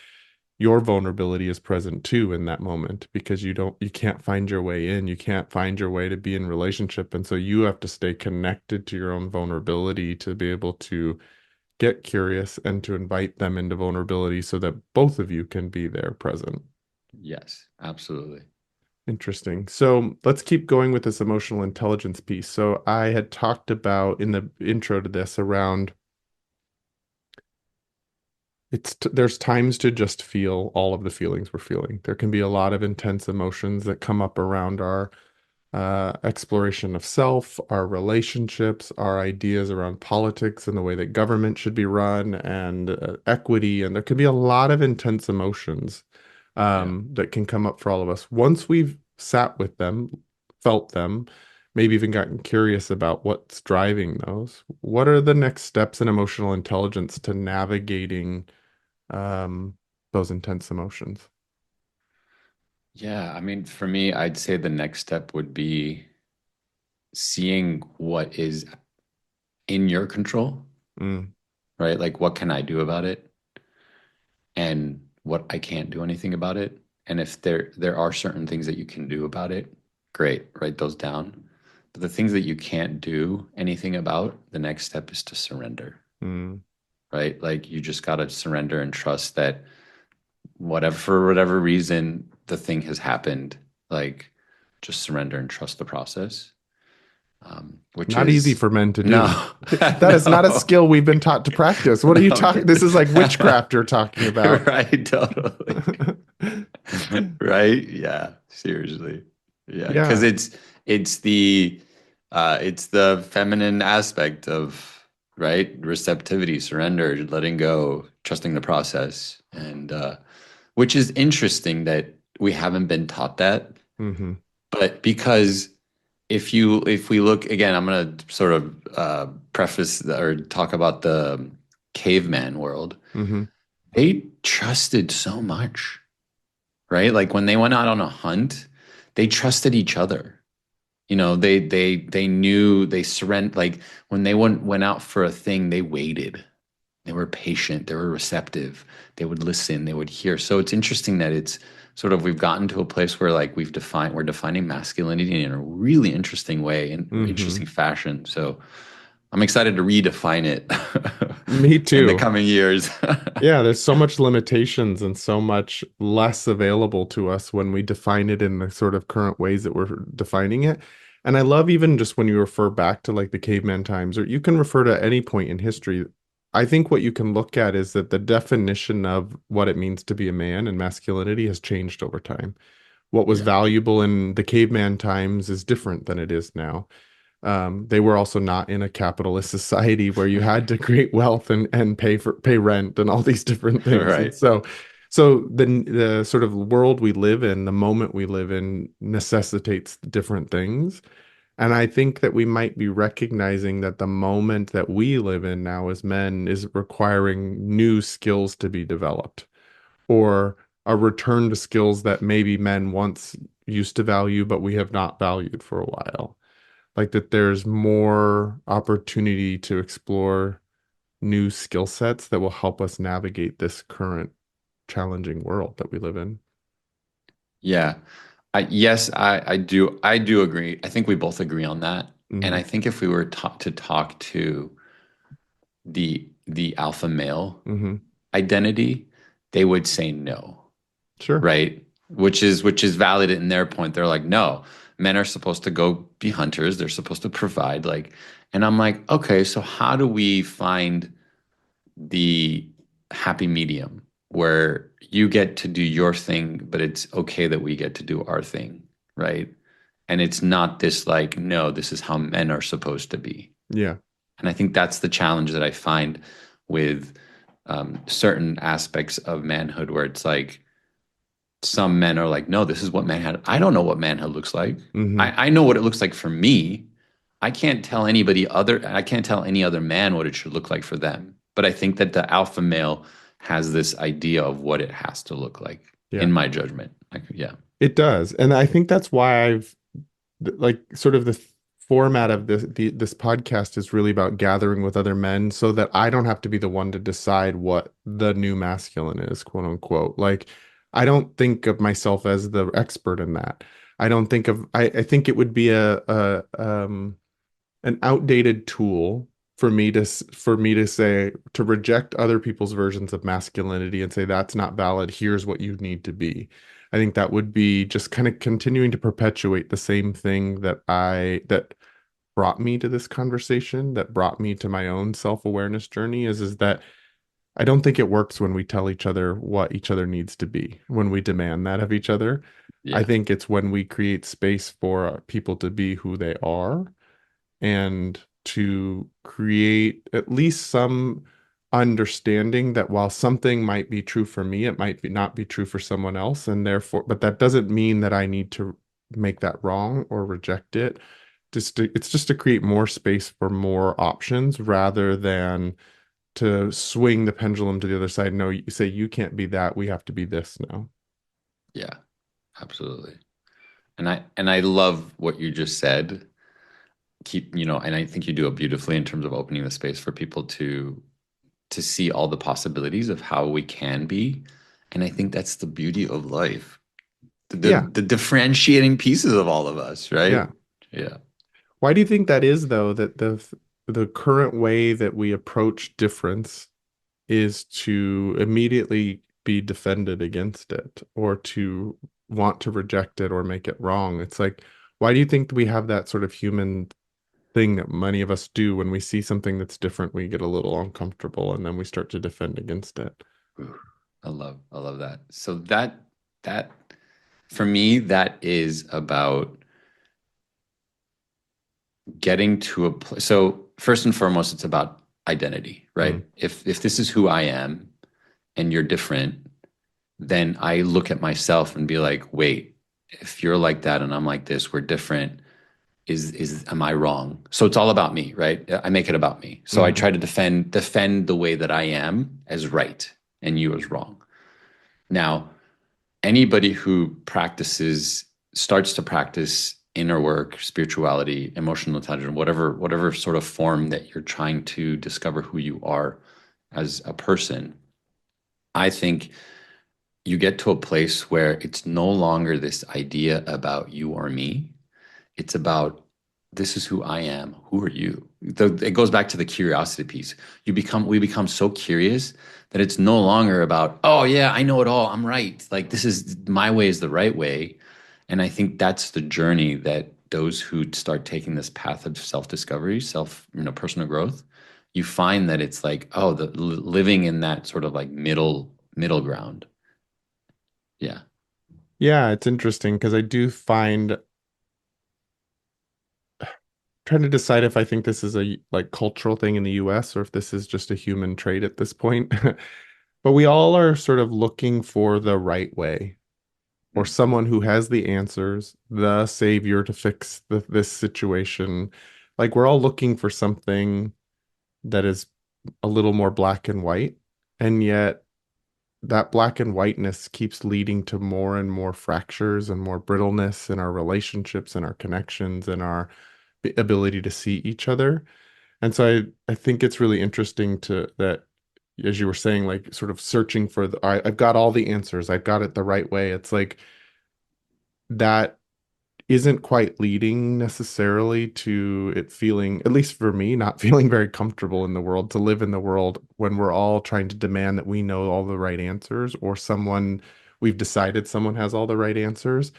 your vulnerability is present too in that moment because you can't find your way in, you can't find your way to be in relationship, and so you have to stay connected to your own vulnerability to be able to get curious and to invite them into vulnerability so that both of you can be there present. Yes, absolutely. Interesting. So let's keep going with this emotional intelligence piece. So I had talked about in the intro to this around there's times to just feel all of the feelings we're feeling. There can be a lot of intense emotions that come up around our exploration of self, our relationships, our ideas around politics and the way that government should be run, and equity. And there can be a lot of intense emotions Yeah. that can come up for all of us. Once we've sat with them, felt them, maybe even gotten curious about what's driving those, what are the next steps in emotional intelligence to navigating um, those intense emotions? Yeah, I mean, for me, I'd say the next step would be seeing what is in your control, Mm, right? Like, what can I do about it? And what I can't do anything about it. And if there are certain things that you can do about it, great, write those down. But the things that you can't do anything about, the next step is to surrender, mm. right? Like you just got to surrender and trust that whatever, for whatever reason, the thing has happened, like just surrender and trust the process. Which Not easy is for men to no, do. That is not a no, skill we've been taught to practice. What are you no, talking? This is like witchcraft you're talking about. right, totally. Right? Yeah, seriously. Yeah, because Yeah. it's the it's the feminine aspect of right receptivity, surrender, letting go, trusting the process, and which is interesting that we haven't been taught that, Hmm. but because if we look again, I'm gonna sort of preface or talk about the caveman world. Hmm. They trusted so much, right? Like when they went out on a hunt, they trusted each other. You know, they knew they surrendered. Like when they went out for a thing, they waited. They were patient. They were receptive. They would listen. They would hear. So it's interesting that it's sort of we've gotten to a place where like we're defining masculinity in a really interesting way, in Hmm. interesting fashion. So I'm excited to redefine it Me in the too. coming years. Yeah, there's so much limitations and so much less available to us when we define it in the sort of current ways that we're defining it. And I love even just when you refer back to like the caveman times, or you can refer to any point in history. I think what you can look at is that the definition of what it means to be a man and masculinity has changed over time. What was Yeah. valuable in the caveman times is different than it is now. They were also not in a capitalist society where you had to create wealth and pay rent and all these different things. And Right. so the sort of world we live in, the moment we live in, necessitates different things. And I think that we might be recognizing that the moment that we live in now as men is requiring new skills to be developed, or a return to skills that maybe men once used to value, but we have not valued for a while. Like that there's more opportunity to explore new skill sets that will help us navigate this current challenging world that we live in. Yeah. Yes, I do agree. I think we both agree on that. And Hmm. I think if we were to talk to the alpha male Hmm. identity, they would say no, Sure. right? Which is valid in their point. They're like, no, men are supposed to go be hunters. They're supposed to provide, like, and I'm like, okay, so how do we find the happy medium where you get to do your thing, but it's okay that we get to do our thing, right? And it's not this like, no, this is how men are supposed to be. Yeah. And I think that's the challenge that I find with certain aspects of manhood, where it's like some men are like, no, this is what manhood. I don't know what manhood looks like. Hmm. I know what it looks like for me. I can't tell any other man what it should look like for them. But I think that the alpha male has this idea of what it has to look like, Yeah. in my judgment. Like, yeah. It does. And I think that's why like sort of the format of this podcast is really about gathering with other men so that I don't have to be the one to decide what the new masculine is, quote unquote. Like I don't think of myself as the expert in that. I think it would be a an outdated tool for me to say to reject other people's versions of masculinity and say that's not valid. Here's what you need to be. I think that would be just kind of continuing to perpetuate the same thing that brought me to this conversation, that brought me to my own self-awareness journey is that I don't think it works when we tell each other what each other needs to be, when we demand that of each other. I Yeah. think it's when we create space for people to be who they are and to create at least some understanding that while something might be true for me, it might not be true for someone else. And therefore, but that doesn't mean that I need to make that wrong or reject it. It's just to create more space for more options rather than to swing the pendulum to the other side. No, you say you can't be that. We have to be this now. Yeah, absolutely. And I love what you just said. And I think you do it beautifully in terms of opening the space for people to see all the possibilities of how we can be. And I think that's the beauty of life. Yeah, The differentiating pieces of all of us, right? yeah. Yeah. Why do you think that is, though, that the current way that we approach difference is to immediately be defended against it or to want to reject it or make it wrong? It's like, why do you think we have that sort of human thing that many of us do when we see something that's different, we get a little uncomfortable and then we start to defend against it? Ooh, I love that. So that for me, that is about getting to a place. So first and foremost, it's about identity, Mm, right? If this is who I am and you're different, then I look at myself and be like, wait, if you're like that and I'm like this, we're different. Is am I wrong? So it's all about me, right? I make it about me. So I mhm. try to defend the way that I am as right and you as wrong. Now, anybody who starts to practice inner work, spirituality, emotional intelligence, whatever sort of form that you're trying to discover who you are as a person, I think you get to a place where it's no longer this idea about you or me. It's about this is who I am. Who are you? It goes back to the curiosity piece. We become so curious that it's no longer about, oh yeah, I know it all. I'm right. Like this is my way is the right way. And I think that's the journey that those who start taking this path of self-discovery, personal growth, you find that it's like, oh, living in that sort of like middle ground. Yeah. Yeah, it's interesting because I do find trying to decide if I think this is a like cultural thing in the US or if this is just a human trait at this point. But we all are sort of looking for the right way or Mm. someone who has the answers, the savior to fix this situation. Like we're all looking for something that is a little more black and white. And yet that black and whiteness keeps leading to more and more fractures and more brittleness in our relationships and our connections and our ability to see each other. And so I think it's really interesting to that, as you were saying, like sort of searching for I've got all the answers. I've got it the right way. It's like that isn't quite leading necessarily to it feeling, at least for me, not feeling very comfortable in the world, to live in the world when we're all trying to demand that we know all the right answers or we've decided someone has all the right answers.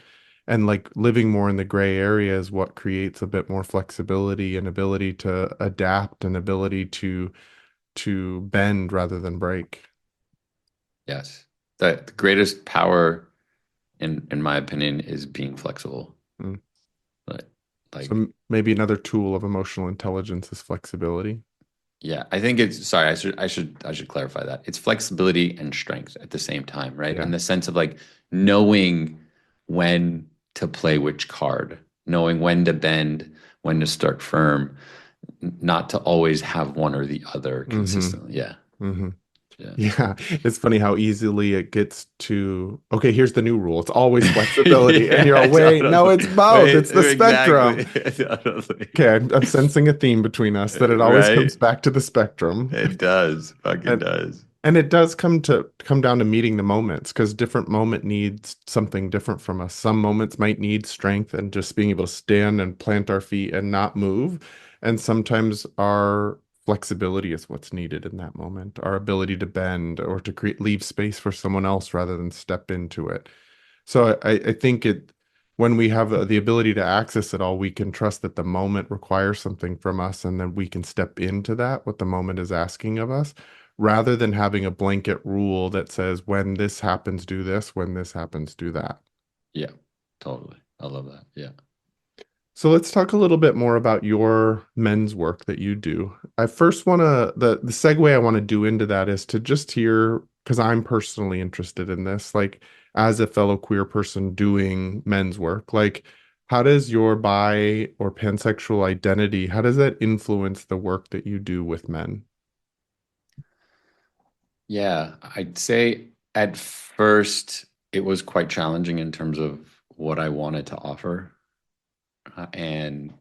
And like living more in the gray area is what creates a bit more flexibility and ability to adapt and ability to bend rather than break. Yes. The greatest power in my opinion is being flexible. Mm. Like, So like maybe another tool of emotional intelligence is flexibility. yeah, I think it's sorry, I should clarify that. It's flexibility and strength at the same time, right? Yeah. In the sense of like knowing when to play which card, knowing when to bend, when to start firm, not to always have one or the other Mm-hmm. consistently. Yeah. Mm-hmm. Yeah. Yeah, it's funny how easily it gets to, okay, here's the new rule. It's always flexibility. And you're Yeah, all, wait, no, totally. it's both. Right, It's the spectrum. exactly. Totally. Okay, I'm sensing a theme between us that it always Right? comes back to the spectrum. It does. Fucking And does. and it does come down to meeting the moments because different moment needs something different from us. Some moments might need strength and just being able to stand and plant our feet and not move. And sometimes our flexibility is what's needed in that moment, our ability to bend or to leave space for someone else rather than step into it. So I think when we have the ability to access it all, we can trust that the moment requires something from us, and then we can step into that, what the moment is asking of us, rather than having a blanket rule that says, when this happens, do this, when this happens, do that. Yeah, totally. I love that. Yeah. So let's talk a little bit more about your men's work that you do. I first want to, the segue I want to do into that is to just hear, because I'm personally interested in this, like as a fellow queer person doing men's work, like how does your bi or pansexual identity, how does that influence the work that you do with men? Yeah, I'd say at first it was quite challenging in terms of what I wanted to offer. And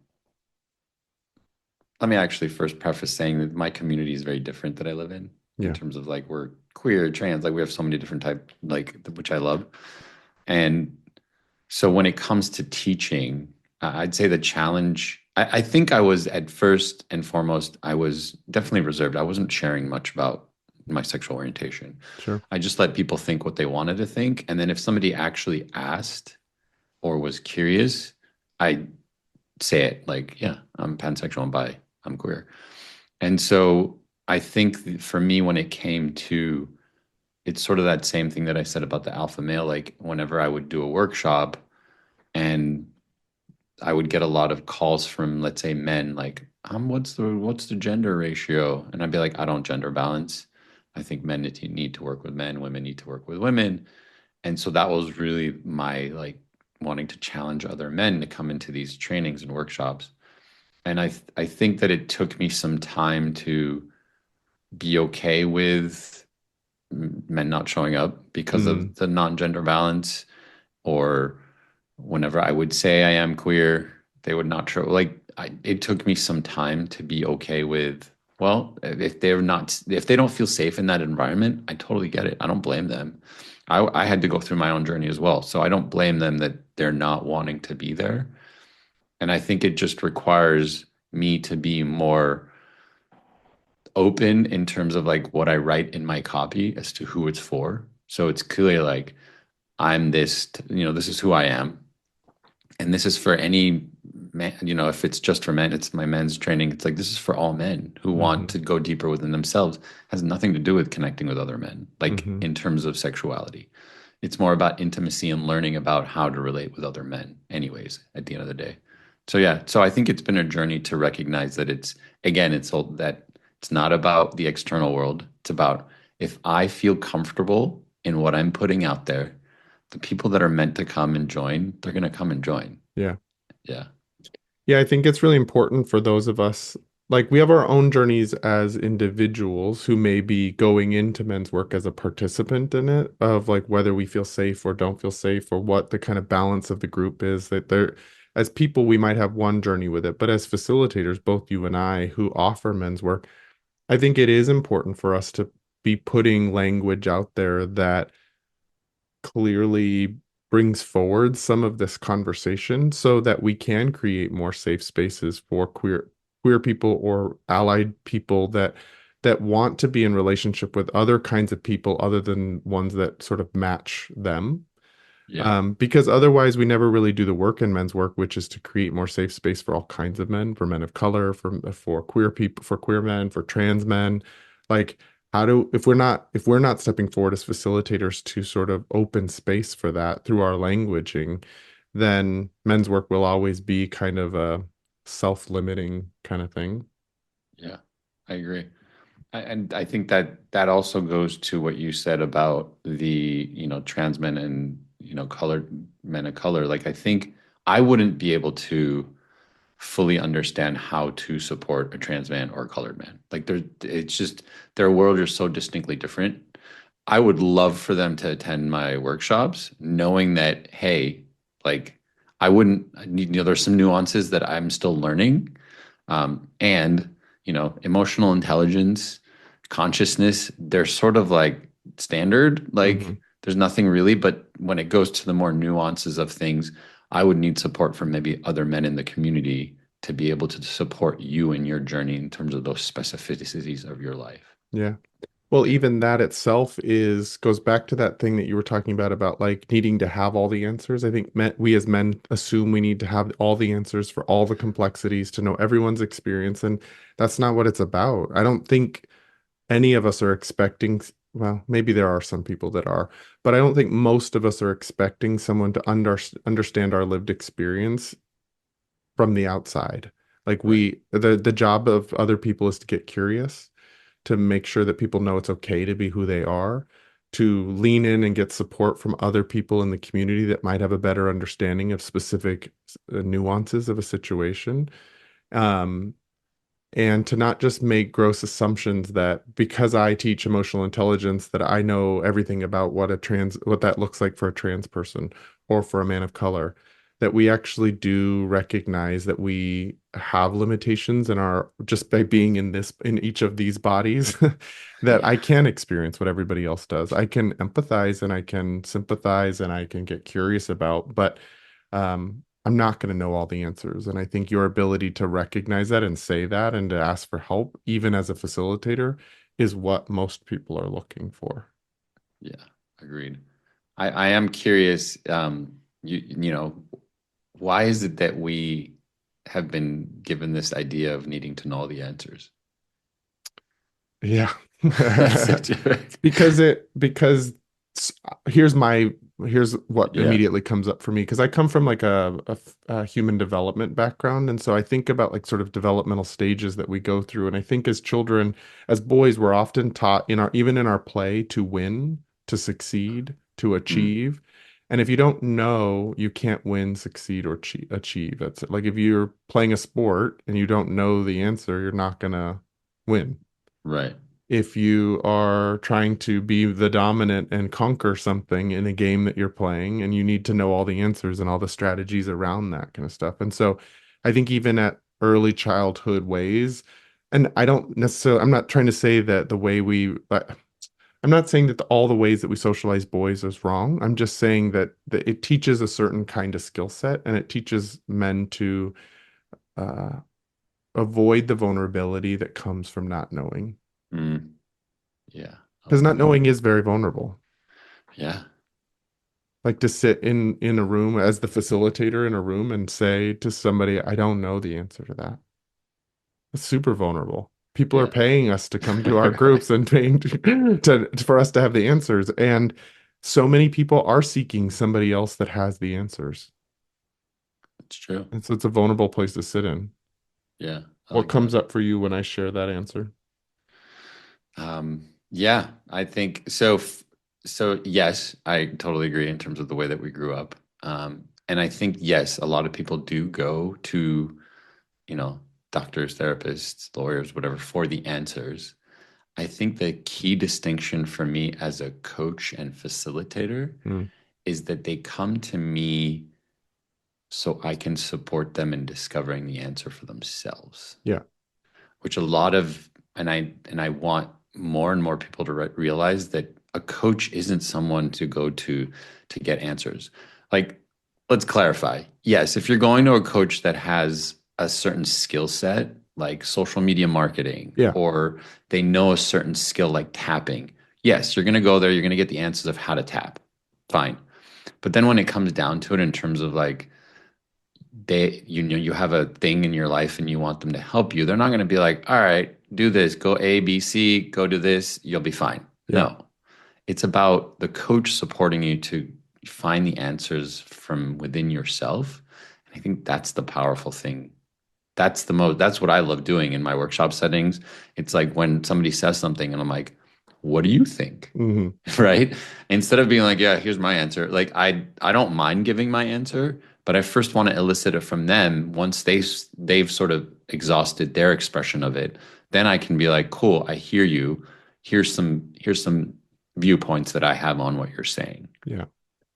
let me actually first preface saying that my community is very different that I live in Yeah, terms of like we're queer, trans, like we have so many different type, like which I love. And so when it comes to teaching, I'd say the challenge, I think I was at first and foremost, I was definitely reserved. I wasn't sharing much about my sexual orientation. sure. I just let people think what they wanted to think. And then if somebody actually asked or was curious, I say it like, yeah, I'm pansexual, I'm bi, I'm queer. And so I think for me, when it came to, it's sort of that same thing that I said about the alpha male, like whenever I would do a workshop and I would get a lot of calls from, let's say, men like, what's the gender ratio? And I'd be like, I don't gender balance. I think men need to work with men, women need to work with women. And so that was really my like wanting to challenge other men to come into these trainings and workshops. And I think that it took me some time to be okay with men not showing up because Mm, of the non-gender balance, or whenever I would say I am queer, they would not show. Like it took me some time to be okay with, well, if they don't feel safe in that environment, I totally get it. I don't blame them. I had to go through my own journey as well. So I don't blame them that they're not wanting to be there. And I think it just requires me to be more open in terms of like what I write in my copy as to who it's for. So it's clearly like I'm this, this is who I am. And this is for any man, if it's just for men, it's my men's training. It's like this is for all men who want hmm to go deeper within themselves. It has nothing to do with connecting with other men, like hmm in terms of sexuality. It's more about intimacy and learning about how to relate with other men, anyways, at the end of the day. So yeah, so I think it's been a journey to recognize that it's all that it's not about the external world. It's about if I feel comfortable in what I'm putting out there, the people that are meant to come and join, they're going to come and join. Yeah. Yeah. Yeah, I think it's really important for those of us, like we have our own journeys as individuals who may be going into men's work as a participant in it, of like whether we feel safe or don't feel safe, or what the kind of balance of the group is. That there, as people, we might have one journey with it, but as facilitators, both you and I who offer men's work, I think it is important for us to be putting language out there that clearly brings forward some of this conversation so that we can create more safe spaces for queer people or allied people that want to be in relationship with other kinds of people other than ones that sort of match them. Yeah. Because otherwise we never really do the work in men's work, which is to create more safe space for all kinds of men, for men of color, for queer people, for queer men, for trans men. Like, how do if we're not stepping forward as facilitators to sort of open space for that through our languaging, then men's work will always be kind of a self-limiting kind of thing. Yeah. I agree. And I think that that also goes to what you said about the, trans men and, colored men of color. Like, I think I wouldn't be able to fully understand how to support a trans man or a colored man. Like, it's just their worlds are so distinctly different. I would love for them to attend my workshops, knowing that, hey, like, I wouldn't, there's some nuances that I'm still learning. And, emotional intelligence, consciousness, they're sort of like standard. Like, Hmm. there's nothing really, but when it goes to the more nuances of things, I would need support from maybe other men in the community to be able to support you in your journey in terms of those specificities of your life. Yeah. Well, even that itself is goes back to that thing that you were talking about like needing to have all the answers. I think we as men assume we need to have all the answers for all the complexities to know everyone's experience, and that's not what it's about. I don't think any of us are expecting, well, maybe there are some people that are, but I don't think most of us are expecting someone to understand our lived experience from the outside. Like Right. the job of other people is to get curious, to make sure that people know it's okay to be who they are, to lean in and get support from other people in the community that might have a better understanding of specific nuances of a situation. Um, and to not just make gross assumptions that because I teach emotional intelligence that I know everything about what that looks like for a trans person or for a man of color, that we actually do recognize that we have limitations in our just by being in each of these bodies that I Yeah. can experience what everybody else does. I can empathize and I can sympathize and I can get curious about, but I'm not going to know all the answers. And I think your ability to recognize that and say that and to ask for help, even as a facilitator, is what most people are looking for. Yeah. Agreed. I am curious, you know, why is it that we have been given this idea of needing to know the answers? Yeah. Such Because s- here's my here's what yeah. immediately comes up for me because I come from like a human development background, and so I think about like sort of developmental stages that we go through, and I think as children, as boys, we're often taught in our even in our play to win, to succeed, to Mm, achieve. And if you don't know, you can't win, succeed, or achieve. That's it. Like if you're playing a sport and you don't know the answer, you're not gonna win. right. If you are trying to be the dominant and conquer something in a game that you're playing, and you need to know all the answers and all the strategies around that kind of stuff. And so I think even at early childhood ways, and I don't necessarily, I'm not trying to say that the way I'm not saying that all the ways that we socialize boys is wrong. I'm just saying that it teaches a certain kind of skill set and it teaches men to uh, avoid the vulnerability that comes from not knowing. Mm, yeah. I Because like not that. knowing is very vulnerable. Yeah. Like to sit in a room as the facilitator in a room and say to somebody, I don't know the answer to that. It's super vulnerable. People are Yeah. paying us to come to our Right. groups and paying for us to have the answers. And so many people are seeking somebody else that has the answers. It's true. And so it's a vulnerable place to sit in. Yeah. I What like that. comes up for you when I share that answer? Yeah, I think so. So yes, I totally agree in terms of the way that we grew up. And I think yes, a lot of people do go to, you know, doctors, therapists, lawyers, whatever, for the answers. I think the key distinction for me as a coach and facilitator Mm, is that they come to me so I can support them in discovering the answer for themselves, yeah. which a lot of and I want more and more people to realize that a coach isn't someone to go to get answers. Like, let's clarify. Yes, if you're going to a coach that has a certain skill set, like social media marketing, Yeah. or they know a certain skill like tapping, yes, you're going to go there, you're going to get the answers of how to tap. Fine. But then when it comes down to it in terms of like you know you have a thing in your life and you want them to help you, they're not going to be like, all right, do this, go A, B, C, go do this, you'll be fine. Yeah. No, it's about the coach supporting you to find the answers from within yourself. And I think that's the powerful thing. That's what I love doing in my workshop settings. It's like when somebody says something and I'm like, what do you think? Hmm. Right? Instead of being like, yeah, here's my answer. Like I don't mind giving my answer, but I first want to elicit it from them. Once they've sort of exhausted their expression of it, then I can be like, cool, I hear you. Here's some viewpoints that I have on what you're saying. Yeah.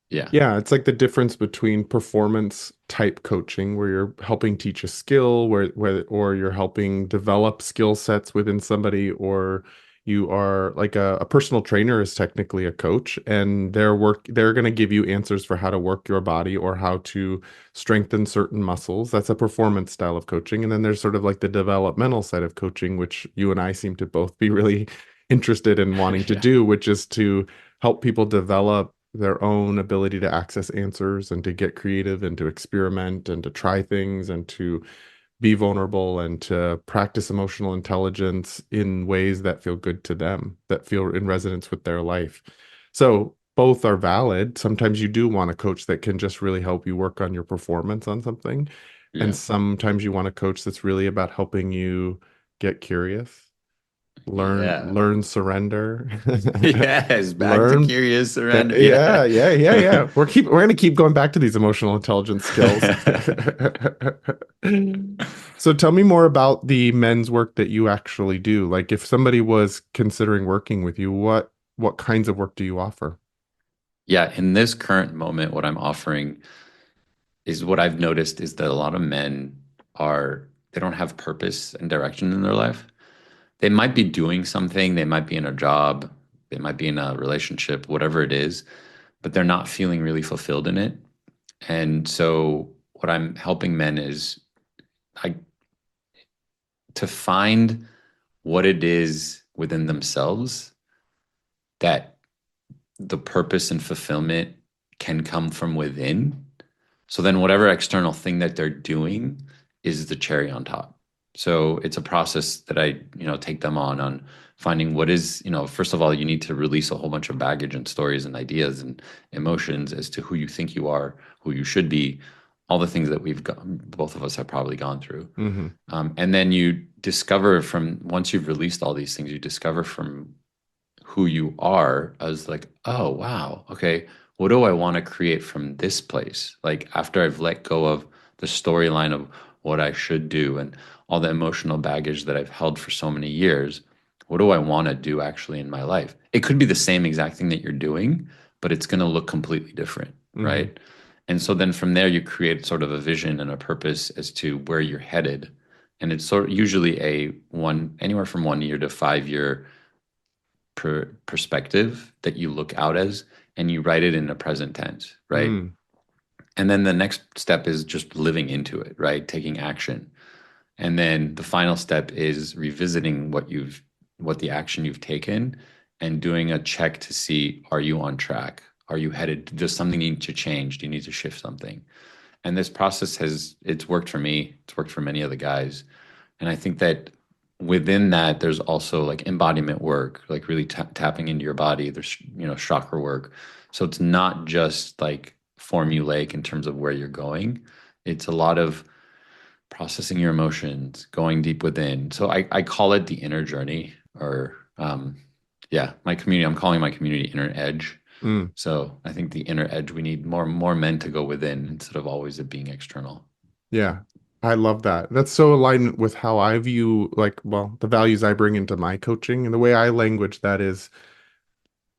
Yeah. Yeah, it's like the difference between performance type coaching where you're helping teach a skill where or you're helping develop skill sets within somebody, or you are like a personal trainer is technically a coach and they're going to give you answers for how to work your body or how to strengthen certain muscles. That's a performance style of coaching. And then there's sort of like the developmental side of coaching, which you and I seem to both be really interested in wanting to Yeah. do, which is to help people develop their own ability to access answers and to get creative and to experiment and to try things and to be vulnerable and to practice emotional intelligence in ways that feel good to them, that feel in resonance with their life. So both are valid. Sometimes you do want a coach that can just really help you work on your performance on something. And Yeah. sometimes you want a coach that's really about helping you get curious, Yeah. learn surrender, Yes. Back to learn curious yeah, surrender. yeah, Yeah. yeah, yeah, yeah. We're gonna keep going back to these emotional intelligence skills. So tell me more about the men's work that you actually do. Like if somebody was considering working with you, what kinds of work do you offer? Yeah. In this current moment, what I'm offering is what I've noticed is that a lot of men they don't have purpose and direction in their life. They might be doing something, they might be in a job, they might be in a relationship, whatever it is, but they're not feeling really fulfilled in it. And so what I'm helping men is I to find what it is within themselves that the purpose and fulfillment can come from within. So then whatever external thing that they're doing is the cherry on top. So it's a process that I take them on finding what is, first of all, you need to release a whole bunch of baggage and stories and ideas and emotions as to who you think you are, who you should be, all the things that both of us have probably gone through. Hmm. And then you discover once you've released all these things, you discover from who you are as like, oh, wow, okay, what do I want to create from this place? Like after I've let go of the storyline of what I should do and all the emotional baggage that I've held for so many years, what do I want to do actually in my life? It could be the same exact thing that you're doing, but it's going to look completely different, Hmm. right? And so then from there, you create sort of a vision and a purpose as to where you're headed. And it's sort of usually anywhere from 1 year to 5 year perspective that you look out as, and you write it in the present tense, right? Mm. And then the next step is just living into it, right? Taking action. And then the final step is revisiting what the action you've taken and doing a check to see, are you on track? Are you headed? Does something need to change? Do you need to shift something? And this process it's worked for me. It's worked for many of the guys. And I think that within that, there's also like embodiment work, like really tapping into your body. There's chakra work. So it's not just like formulaic in terms of where you're going. It's a lot of processing your emotions, going deep within. So I call it the inner journey, or yeah, I'm calling my community Inner Edge. Mm. So I think the inner edge, we need more men to go within instead of always it being external. Yeah. I love that. That's so aligned with how I view like, well, the values I bring into my coaching and the way I language that is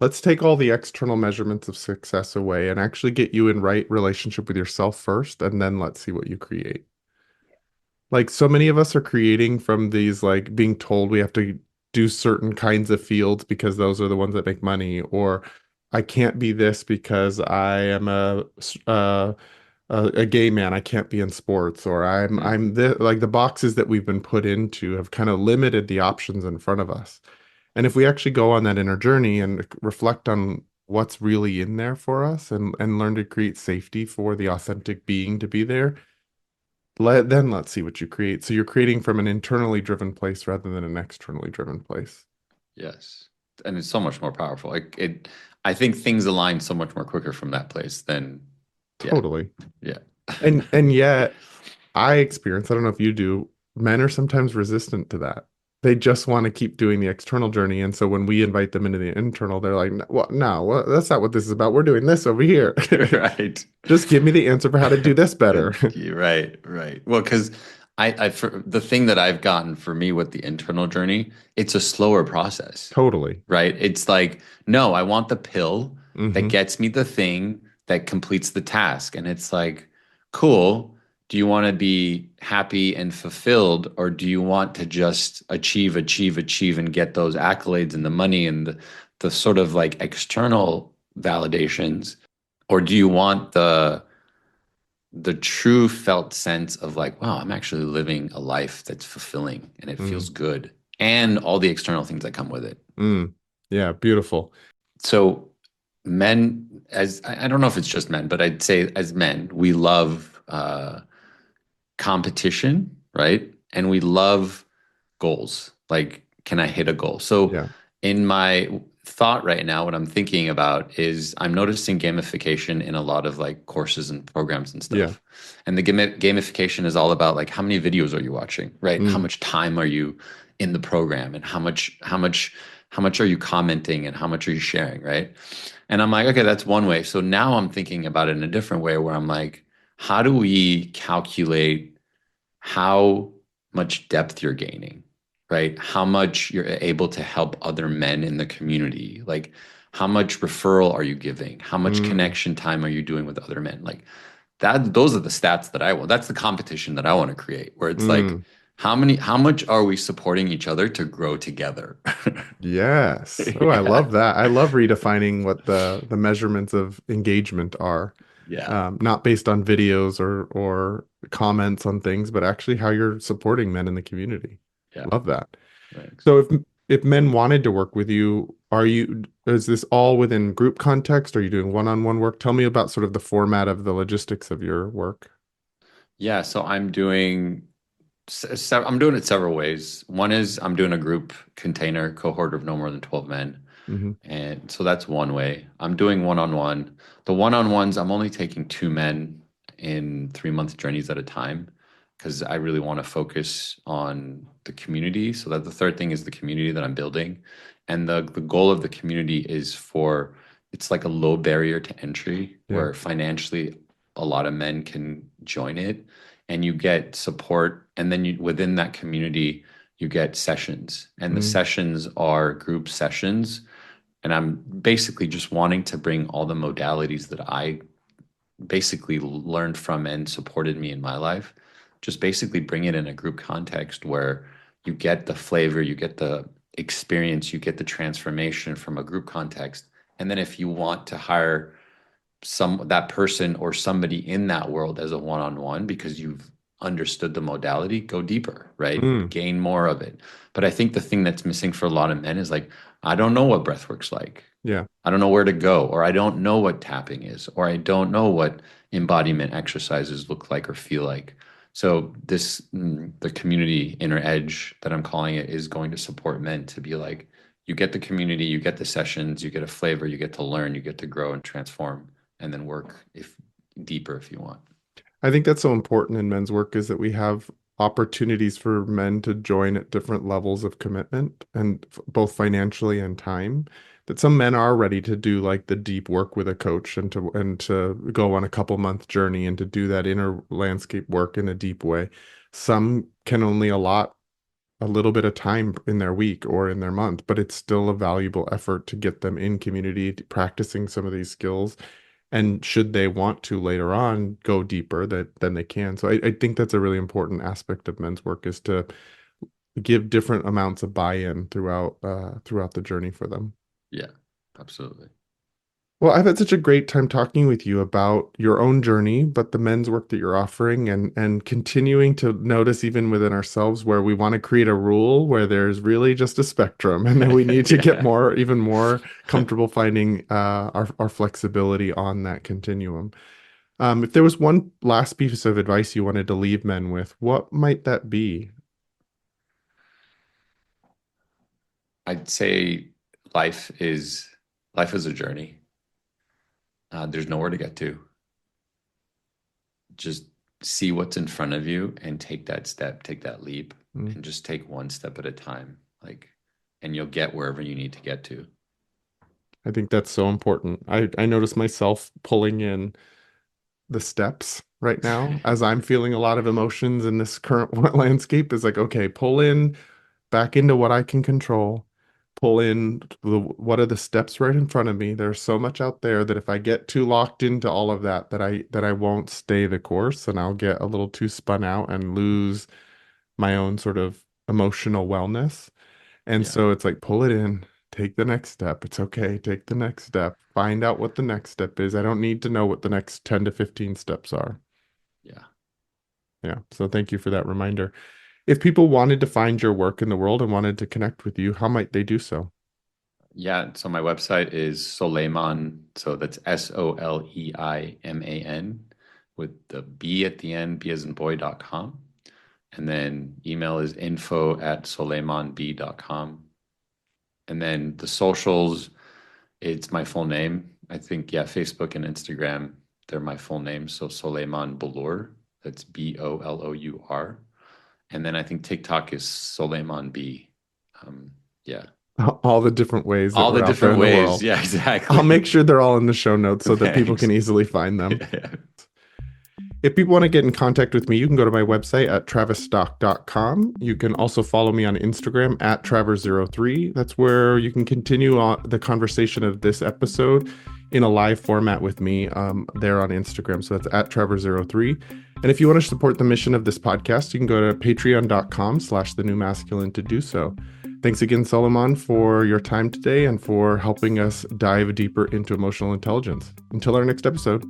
let's take all the external measurements of success away and actually get you in right relationship with yourself first, and then let's see what you create. Like so many of us are creating from these like being told we have to do certain kinds of fields because those are the ones that make money, or I can't be this because I am a gay man, I can't be in sports, or I'm Hmm. the like the boxes that we've been put into have kind of limited the options in front of us. And if we actually go on that inner journey and reflect on what's really in there for us and learn to create safety for the authentic being to be there, then let's see what you create. So you're creating from an internally driven place rather than an externally driven place. Yes. And it's so much more powerful. I think things align so much more quicker from that place than, yeah, Totally. yeah. And yet I experience, I don't know if you do, men are sometimes resistant to that. They just want to keep doing the external journey. And so when we invite them into the internal, they're like, no, that's not what this is about. We're doing this over here. Right. Just give me the answer for how to do this better. You're right, right. Well, because the thing that I've gotten for me with the internal journey, it's a slower process, Totally. right? It's like, no, I want the pill that Hmm. gets me the thing that completes the task. And it's like, cool. Do you want to be happy and fulfilled, or do you want to just achieve, achieve, achieve, and get those accolades and the money and the sort of like external validations? Or do you want the true felt sense of like, wow, I'm actually living a life that's fulfilling and it feels Hmm. good, and all the external things that come with it? Mm. Yeah, beautiful. So men, as I don't know if it's just men, but I'd say as men, we love competition, right? And we love goals. Like, can I hit a goal? So, Yeah. in my thought right now, what I'm thinking about is I'm noticing gamification in a lot of like courses and programs and Yeah. stuff. And the gamification is all about like how many videos are you watching, right? How Mm. much time are you in the program, and how much are you commenting, and how much are you sharing, right? And I'm like, okay, that's one way. So now I'm thinking about it in a different way where I'm like, how do we calculate how much depth you're gaining, right? How much you're able to help other men in the community. Like, how much referral are you giving? How much Mm. connection time are you doing with other men? Like that, those are the stats that I want. That's the competition that I want to create, where it's like, Mm. how much are we supporting each other to grow together? Yes. Oh, I Yeah. love that. I love redefining what the measurements of engagement are. Yeah. Not based on videos or comments on things, but actually how you're supporting men in the community. Yeah. Love that. Thanks. So if men wanted to work with you, is this all within group context? Are you doing one-on-one work? Tell me about sort of the format of the logistics of your work. Yeah. So I'm doing it several ways. One is I'm doing a group container cohort of no more than 12 men. Hmm. And so that's one way. I'm doing one-on-one. The one-on-ones, I'm only taking two men in 3 month journeys at a time because I really want to focus on the community. So that the third thing is the community that I'm building. And the goal of the community is for it's like a low barrier to entry Yeah. where financially a lot of men can join it and you get support. And then you within that community, you get sessions. And the Mm. sessions are group sessions and I'm basically just wanting to bring all the modalities that I basically learned from and supported me in my life, just basically bring it in a group context where you get the flavor, you get the experience, you get the transformation from a group context. And then if you want to hire that person or somebody in that world as a one-on-one because you've understood the modality, go deeper, right? Mm. Gain more of it. But I think the thing that's missing for a lot of men is like, I don't know what breath works like. Yeah. I don't know where to go, or I don't know what tapping is, or I don't know what embodiment exercises look like or feel like. So the community inner edge that I'm calling it is going to support men to be like, you get the community, you get the sessions, you get a flavor, you get to learn, you get to grow and transform and then work if deeper if you want. I think that's so important in men's work is that we have opportunities for men to join at different levels of commitment and both financially and time. That some men are ready to do like the deep work with a coach and to go on a couple month journey and to do that inner landscape work in a deep way. Some can only allot a little bit of time in their week or in their month, but it's still a valuable effort to get them in community, practicing some of these skills and should they want to later on go deeper, that then they can. So I think that's a really important aspect of men's work is to give different amounts of buy-in throughout the journey for them. Yeah, absolutely. Well, I've had such a great time talking with you about your own journey, but the men's work that you're offering and continuing to notice even within ourselves where we want to create a rule where there's really just a spectrum and then we need to get Yeah. more, even more comfortable finding our flexibility on that continuum. If there was one last piece of advice you wanted to leave men with, what might that be? I'd say life is life is a journey. There's nowhere to get to. Just see what's in front of you and take that step, take that leap, Mm, and just take one step at a time. Like, and you'll get wherever you need to get to. I think that's so important. I notice myself pulling in the steps right now as I'm feeling a lot of emotions in this current landscape is like, okay, pull in back into what I can control. Pull in what are the steps right in front of me. There's so much out there that if I get too locked into all of that, that I won't stay the course and I'll get a little too spun out and lose my own sort of emotional wellness. And Yeah, so it's like pull it in, take the next step. It's okay, take the next step. Find out what the next step is. I don't need to know what the next 10 to 15 steps are. yeah. Yeah. So thank you for that reminder. If people wanted to find your work in the world and wanted to connect with you, how might they do so? Yeah, so my website is Soleiman, so that's Soleiman with the B at the end, B as in boy.com. And then email is info@soleimanb.com. And then the socials, it's my full name. I think, yeah, Facebook and Instagram, they're my full name. So Soleiman Bolour, that's Bolour. And then I think TikTok is Soleiman B. Yeah. All the different ways that All the we're out there different in the ways. world. Yeah, I'll exactly. make sure they're all in the show notes so that people Thanks. can easily find them. Yeah. If people want to get in contact with me, you can go to my website at travisstock.com. You can also follow me on Instagram at Travers03. That's where you can continue on the conversation of this episode in a live format with me there on Instagram. So that's at Travers03. And if you want to support the mission of this podcast, you can go to patreon.com/thenewmasculine to do so. Thanks again, Soleiman, for your time today and for helping us dive deeper into emotional intelligence. Until our next episode.